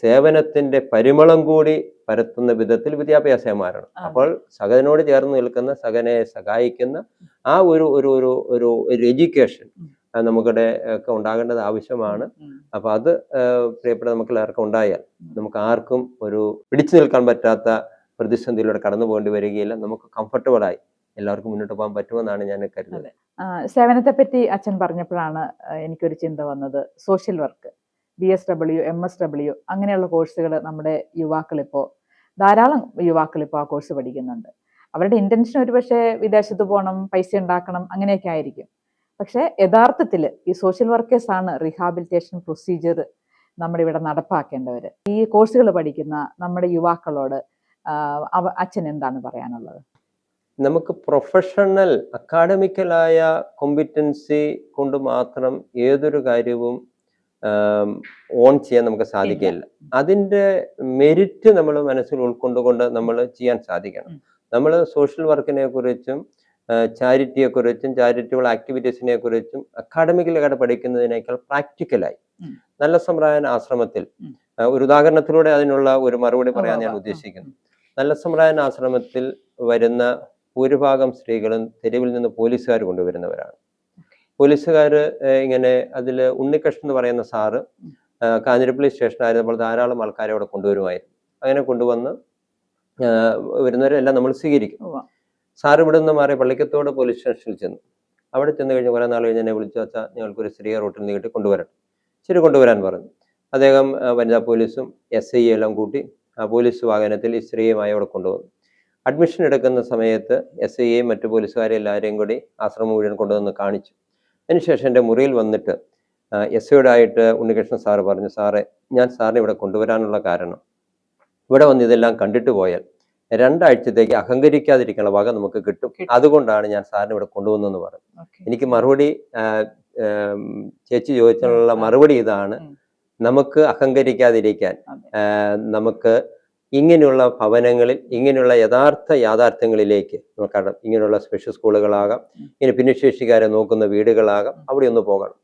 സേവനത്തിന്റെ പരിമളം കൂടി പരത്തുന്ന വിധത്തിൽ വിദ്യാഭ്യാസം മാറണം. അപ്പോൾ സഹതനോട് ചേർന്ന് നിൽക്കുന്ന, സഹനെ സഹായിക്കുന്ന ആ ഒരു എഡ്യൂക്കേഷൻ നമുക്കിടെ ഒക്കെ ഉണ്ടാകേണ്ടത് ആവശ്യമാണ്. അപ്പൊ അത് പ്രിയപ്പെട്ട നമുക്ക് എല്ലാവർക്കും ഉണ്ടായാൽ നമുക്ക് ആർക്കും ഒരു പിടിച്ചു നിൽക്കാൻ പറ്റാത്ത പ്രതിസന്ധിയിലൂടെ കടന്നു പോകേണ്ടി വരികയില്ല. നമുക്ക് കംഫർട്ടബിളായി എല്ലാവർക്കും മുന്നോട്ട് പോകാൻ പറ്റുമെന്നാണ് ഞാൻ കരുതുന്നത്. സേവനത്തെ പറ്റി അച്ഛൻ പറഞ്ഞപ്പോഴാണ് എനിക്കൊരു ചിന്ത വന്നത്. സോഷ്യൽ വർക്ക്, BSW, MSW അങ്ങനെയുള്ള കോഴ്സുകൾ നമ്മുടെ ധാരാളം യുവാക്കൾ ഇപ്പോൾ ആ കോഴ്സ് പഠിക്കുന്നുണ്ട്. അവരുടെ ഇന്റൻഷൻ ഒരുപക്ഷെ വിദേശത്ത് പോകണം, പൈസ ഉണ്ടാക്കണം, അങ്ങനെയൊക്കെ ആയിരിക്കും. പക്ഷെ യഥാർത്ഥത്തിൽ ഈ സോഷ്യൽ വർക്കേഴ്സ് ആണ് റീഹാബിലിറ്റേഷൻ പ്രൊസീജിയർ നമ്മുടെ ഇവിടെ നടപ്പാക്കേണ്ടവർ. ഈ കോഴ്സുകൾ പഠിക്കുന്ന നമ്മുടെ യുവാക്കളോട് അച്ഛൻ എന്താണ് പറയാനുള്ളത്? നമുക്ക് പ്രൊഫഷണൽ അക്കാഡമിക്കലായ കോമ്പിറ്റൻസി കൊണ്ട് മാത്രം ഏതൊരു കാര്യവും ഓൺ ചെയ്യാൻ നമുക്ക് സാധിക്കില്ല. അതിൻ്റെ മെരിറ്റ് നമ്മൾ മനസ്സിൽ ഉൾക്കൊണ്ടുകൊണ്ട് നമ്മൾ ചെയ്യാൻ സാധിക്കണം. നമ്മൾ സോഷ്യൽ വർക്കിനെ കുറിച്ചും ചാരിറ്റിയെക്കുറിച്ചും ചാരിറ്റബിൾ ആക്ടിവിറ്റീസിനെ കുറിച്ചും അക്കാഡമിക്കലായിട്ട് പഠിക്കുന്നതിനേക്കാൾ പ്രാക്ടിക്കലായി നല്ല സമ്പ്രദായ ആശ്രമത്തിൽ ഒരു ഉദാഹരണത്തിലൂടെ അതിനുള്ള ഒരു മറുപടി പറയാൻ ഞാൻ ഉദ്ദേശിക്കുന്നു. നല്ല സമ്പ്രദായൻ ആശ്രമത്തിൽ വരുന്ന ഭൂരിഭാഗം സ്ത്രീകളും തെരുവിൽ നിന്ന് പോലീസുകാർ കൊണ്ടുവരുന്നവരാണ്. പോലീസുകാർ ഇങ്ങനെ അതിൽ ഉണ്ണികൃഷ്ണൻ എന്ന് പറയുന്ന സാറ് കാഞ്ഞിരപ്പള്ളി സ്റ്റേഷനായിരുന്നപ്പോൾ ധാരാളം ആൾക്കാരെ അവിടെ കൊണ്ടുവരുമായിരുന്നു. അങ്ങനെ കൊണ്ടുവന്ന് വരുന്നവരെല്ലാം നമ്മൾ സ്വീകരിക്കും. സാറ് ഇവിടെ നിന്ന് മാറി പള്ളിക്കത്തോട് പോലീസ് സ്റ്റേഷനിൽ ചെന്നു. അവിടെ ചെന്ന് കഴിഞ്ഞ് കുറേ നാൾ കഴിഞ്ഞ് എന്നെ വിളിച്ചു, വെച്ചാൽ ഞങ്ങൾക്കൊരു സ്ത്രീയെ റോട്ടിൽ നിന്ന് കിട്ടി കൊണ്ടുവരണം. ശരി, കൊണ്ടുവരാൻ പറഞ്ഞു. അദ്ദേഹം വനിതാ പോലീസും SI എല്ലാം കൂട്ടി ആ പോലീസ് വാഹനത്തിൽ ഈ സ്ത്രീയുമായി അവിടെ കൊണ്ടുവന്നു. അഡ്മിഷൻ എടുക്കുന്ന സമയത്ത് SIയെയും മറ്റു പോലീസുകാരെ എല്ലാവരെയും കൂടി ആശ്രമം മുഴുവൻ കൊണ്ടുവന്ന് കാണിച്ചു. അതിനുശേഷം എൻ്റെ മുറിയിൽ വന്നിട്ട് SIയോടായിട്ട് ഉണ്ണികൃഷ്ണൻ സാറ് പറഞ്ഞു, സാറേ, ഞാൻ സാറിനെ ഇവിടെ കൊണ്ടുവരാനുള്ള കാരണം ഇവിടെ വന്ന് ഇതെല്ലാം കണ്ടിട്ട് പോയാൽ 2 ആഴ്ചത്തേക്ക് അഹങ്കരിക്കാതിരിക്കാനുള്ള വക നമുക്ക് കിട്ടും. അതുകൊണ്ടാണ് ഞാൻ സാറിനെ ഇവിടെ കൊണ്ടുവന്നെന്ന് പറഞ്ഞു. എനിക്ക് മറുപടി ചേച്ചി ചോദിച്ചാലുള്ള മറുപടി ഇതാണ്, നമുക്ക് അഹങ്കരിക്കാതിരിക്കാൻ നമുക്ക് ഇങ്ങനെയുള്ള ഭവനങ്ങളിൽ ഇങ്ങനെയുള്ള യാഥാർത്ഥ്യങ്ങളിലേക്ക് നോക്കണം. ഇങ്ങനെയുള്ള സ്പെഷ്യൽ സ്കൂളുകളാകാം, ഇങ്ങനെ ഭിന്നശേഷിക്കാരെ നോക്കുന്ന വീടുകളാകാം, അവിടെ ഒന്ന് പോകണം.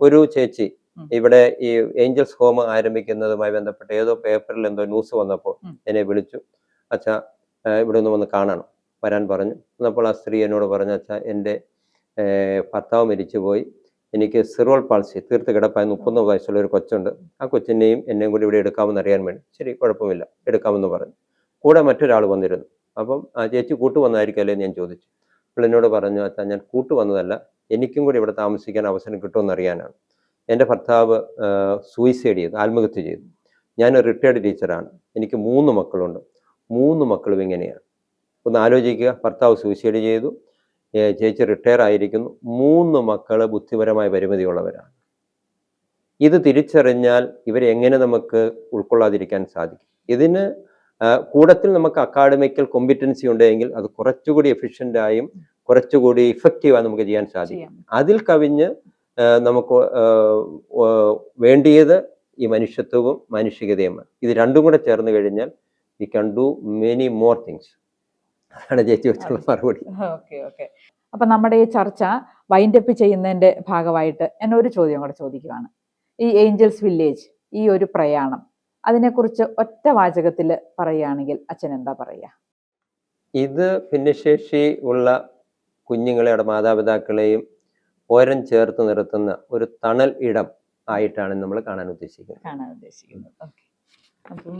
ഒരു ചേച്ചി ഇവിടെ ഈ ഏഞ്ചൽസ് ഹോം ആരംഭിക്കുന്നതുമായി ബന്ധപ്പെട്ട് ഏതോ പേപ്പറിൽ എന്തോ ന്യൂസ് വന്നപ്പോൾ എന്നെ വിളിച്ചു, അച്ഛാ ഇവിടെ ഒന്ന് വന്ന് കാണണം, വരാൻ പറഞ്ഞു. എന്നപ്പോൾ ആ സ്ത്രീ എന്നോട് പറഞ്ഞു, അച്ഛാ എൻ്റെ ഭർത്താവ് മരിച്ചുപോയി, എനിക്ക് സിറോൾ പാൾസി തീർത്ത് കിടപ്പായ 30 വയസ്സുള്ള ഒരു കൊച്ചുണ്ട്, ആ കൊച്ചിനെയും എന്നെയും കൂടി ഇവിടെ എടുക്കാമെന്ന് അറിയാൻ വേണ്ടി. ശരി, കുഴപ്പമില്ല, എടുക്കാമെന്ന് പറഞ്ഞു. കൂടെ മറ്റൊരാൾ വന്നിരുന്നു. അപ്പം ആ ചേച്ചി കൂട്ടുവന്നായിരിക്കുമല്ലേ എന്ന് ഞാൻ ചോദിച്ചു. അപ്പോൾ എന്നോട് പറഞ്ഞു, അച്ഛാ ഞാൻ കൂട്ടുവന്നതല്ല, എനിക്കും കൂടി ഇവിടെ താമസിക്കാൻ അവസരം കിട്ടുമെന്ന് അറിയാനാണ്. എൻ്റെ ഭർത്താവ് സൂയിസൈഡ് ചെയ്തു, ആത്മഹത്യ ചെയ്തു. ഞാൻ റിട്ടയർഡ് ടീച്ചറാണ്, എനിക്ക് 3 മക്കളുണ്ട്. 3 മക്കളും ഇങ്ങനെയാണ്. ഒന്ന് ആലോചിക്കുക, ഭർത്താവ് സൂയിസൈഡ് ചെയ്തു, ചേച്ചി റിട്ടയർ ആയിരിക്കുന്നു, 3 മക്കൾ ബുദ്ധിപരമായ പരിമിതിയുള്ളവരാണ്. ഇത് തിരിച്ചറിഞ്ഞാൽ ഇവരെ എങ്ങനെ നമുക്ക് ഉൾക്കൊള്ളാതിരിക്കാൻ സാധിക്കും? ഇതിന് കൂടത്തിൽ നമുക്ക് അക്കാഡമിക്കൽ കോമ്പിറ്റൻസി ഉണ്ടെങ്കിൽ അത് കുറച്ചുകൂടി എഫിഷ്യൻ്റായും കുറച്ചുകൂടി ഇഫക്റ്റീവായി നമുക്ക് ചെയ്യാൻ സാധിക്കും. അതിൽ കവിഞ്ഞ് നമുക്ക് വേണ്ടിയത് ഈ മനുഷ്യത്വവും മാനുഷികതയുമാണ്. ഇത് രണ്ടും കൂടെ ചേർന്ന് കഴിഞ്ഞാൽ we can do many more things. അതാണ് ചേച്ചി വെച്ചുള്ള മറുപടി. ഓക്കെ. അപ്പൊ നമ്മുടെ ഈ ചർച്ച വൈൻഡപ്പ് ചെയ്യുന്നതിന്റെ ഭാഗമായിട്ട് ഞാൻ ഒരു ചോദ്യം കൂടെ ചോദിക്കുകയാണ്. ഈ ഏഞ്ചൽസ് വില്ലേജ്, ഈ ഒരു പ്രയാണം, അതിനെക്കുറിച്ച് ഒറ്റ വാചകത്തിൽ പറയുകയാണെങ്കിൽ അച്ഛൻ എന്താ പറയുക? ഇത് ഭിന്നശേഷി ഉള്ള കുഞ്ഞുങ്ങളെ, അവിടെ മാതാപിതാക്കളെയും ഓരം ചേർത്ത് നിർത്തുന്ന ഒരു തണൽ ഇടം ആയിട്ടാണ് നമ്മൾ കാണാൻ ഉദ്ദേശിക്കുന്നത്. ഓക്കെ. അപ്പം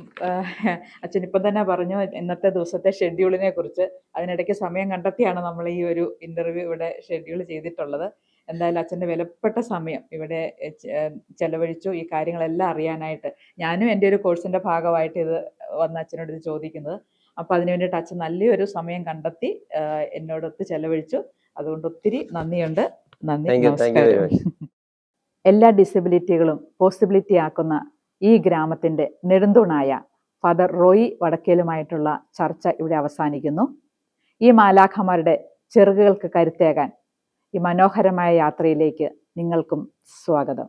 അച്ഛൻ ഇപ്പം തന്നെ പറഞ്ഞു ഇന്നത്തെ ദിവസത്തെ ഷെഡ്യൂളിനെ കുറിച്ച്. അതിനിടയ്ക്ക് സമയം കണ്ടെത്തിയാണ് നമ്മൾ ഈ ഒരു ഇൻ്റർവ്യൂ ഇവിടെ ഷെഡ്യൂൾ ചെയ്തിട്ടുള്ളത്. എന്തായാലും അച്ഛൻ്റെ വിലപ്പെട്ട സമയം ഇവിടെ ചെലവഴിച്ചു ഈ കാര്യങ്ങളെല്ലാം അറിയാനായിട്ട്. ഞാനും എൻ്റെ ഒരു കോഴ്സിൻ്റെ ഭാഗമായിട്ട് ഇത് വന്ന് അച്ഛനോട് ഇത് ചോദിക്കുന്നത്. അപ്പോൾ അതിന് വേണ്ടിയിട്ട് അച്ഛൻ നല്ലൊരു സമയം കണ്ടെത്തി എന്നോടൊത്ത് ചെലവഴിച്ചു. അതുകൊണ്ട് ഒത്തിരി നന്ദിയുണ്ട്. നമസ്കാരം. എല്ലാ ഡിസബിലിറ്റികളും പോസിബിലിറ്റി ആക്കുന്ന ഈ ഗ്രാമത്തിൻ്റെ നെടുന്തൂണായ ഫാദർ റോയി വടക്കേലുമായിട്ടുള്ള ചർച്ച ഇവിടെ അവസാനിക്കുന്നു. ഈ മാലാഖമാരുടെ ചിറകുകൾക്ക് കരുത്തേകാൻ ഈ മനോഹരമായ യാത്രയിലേക്ക് നിങ്ങൾക്കും സ്വാഗതം.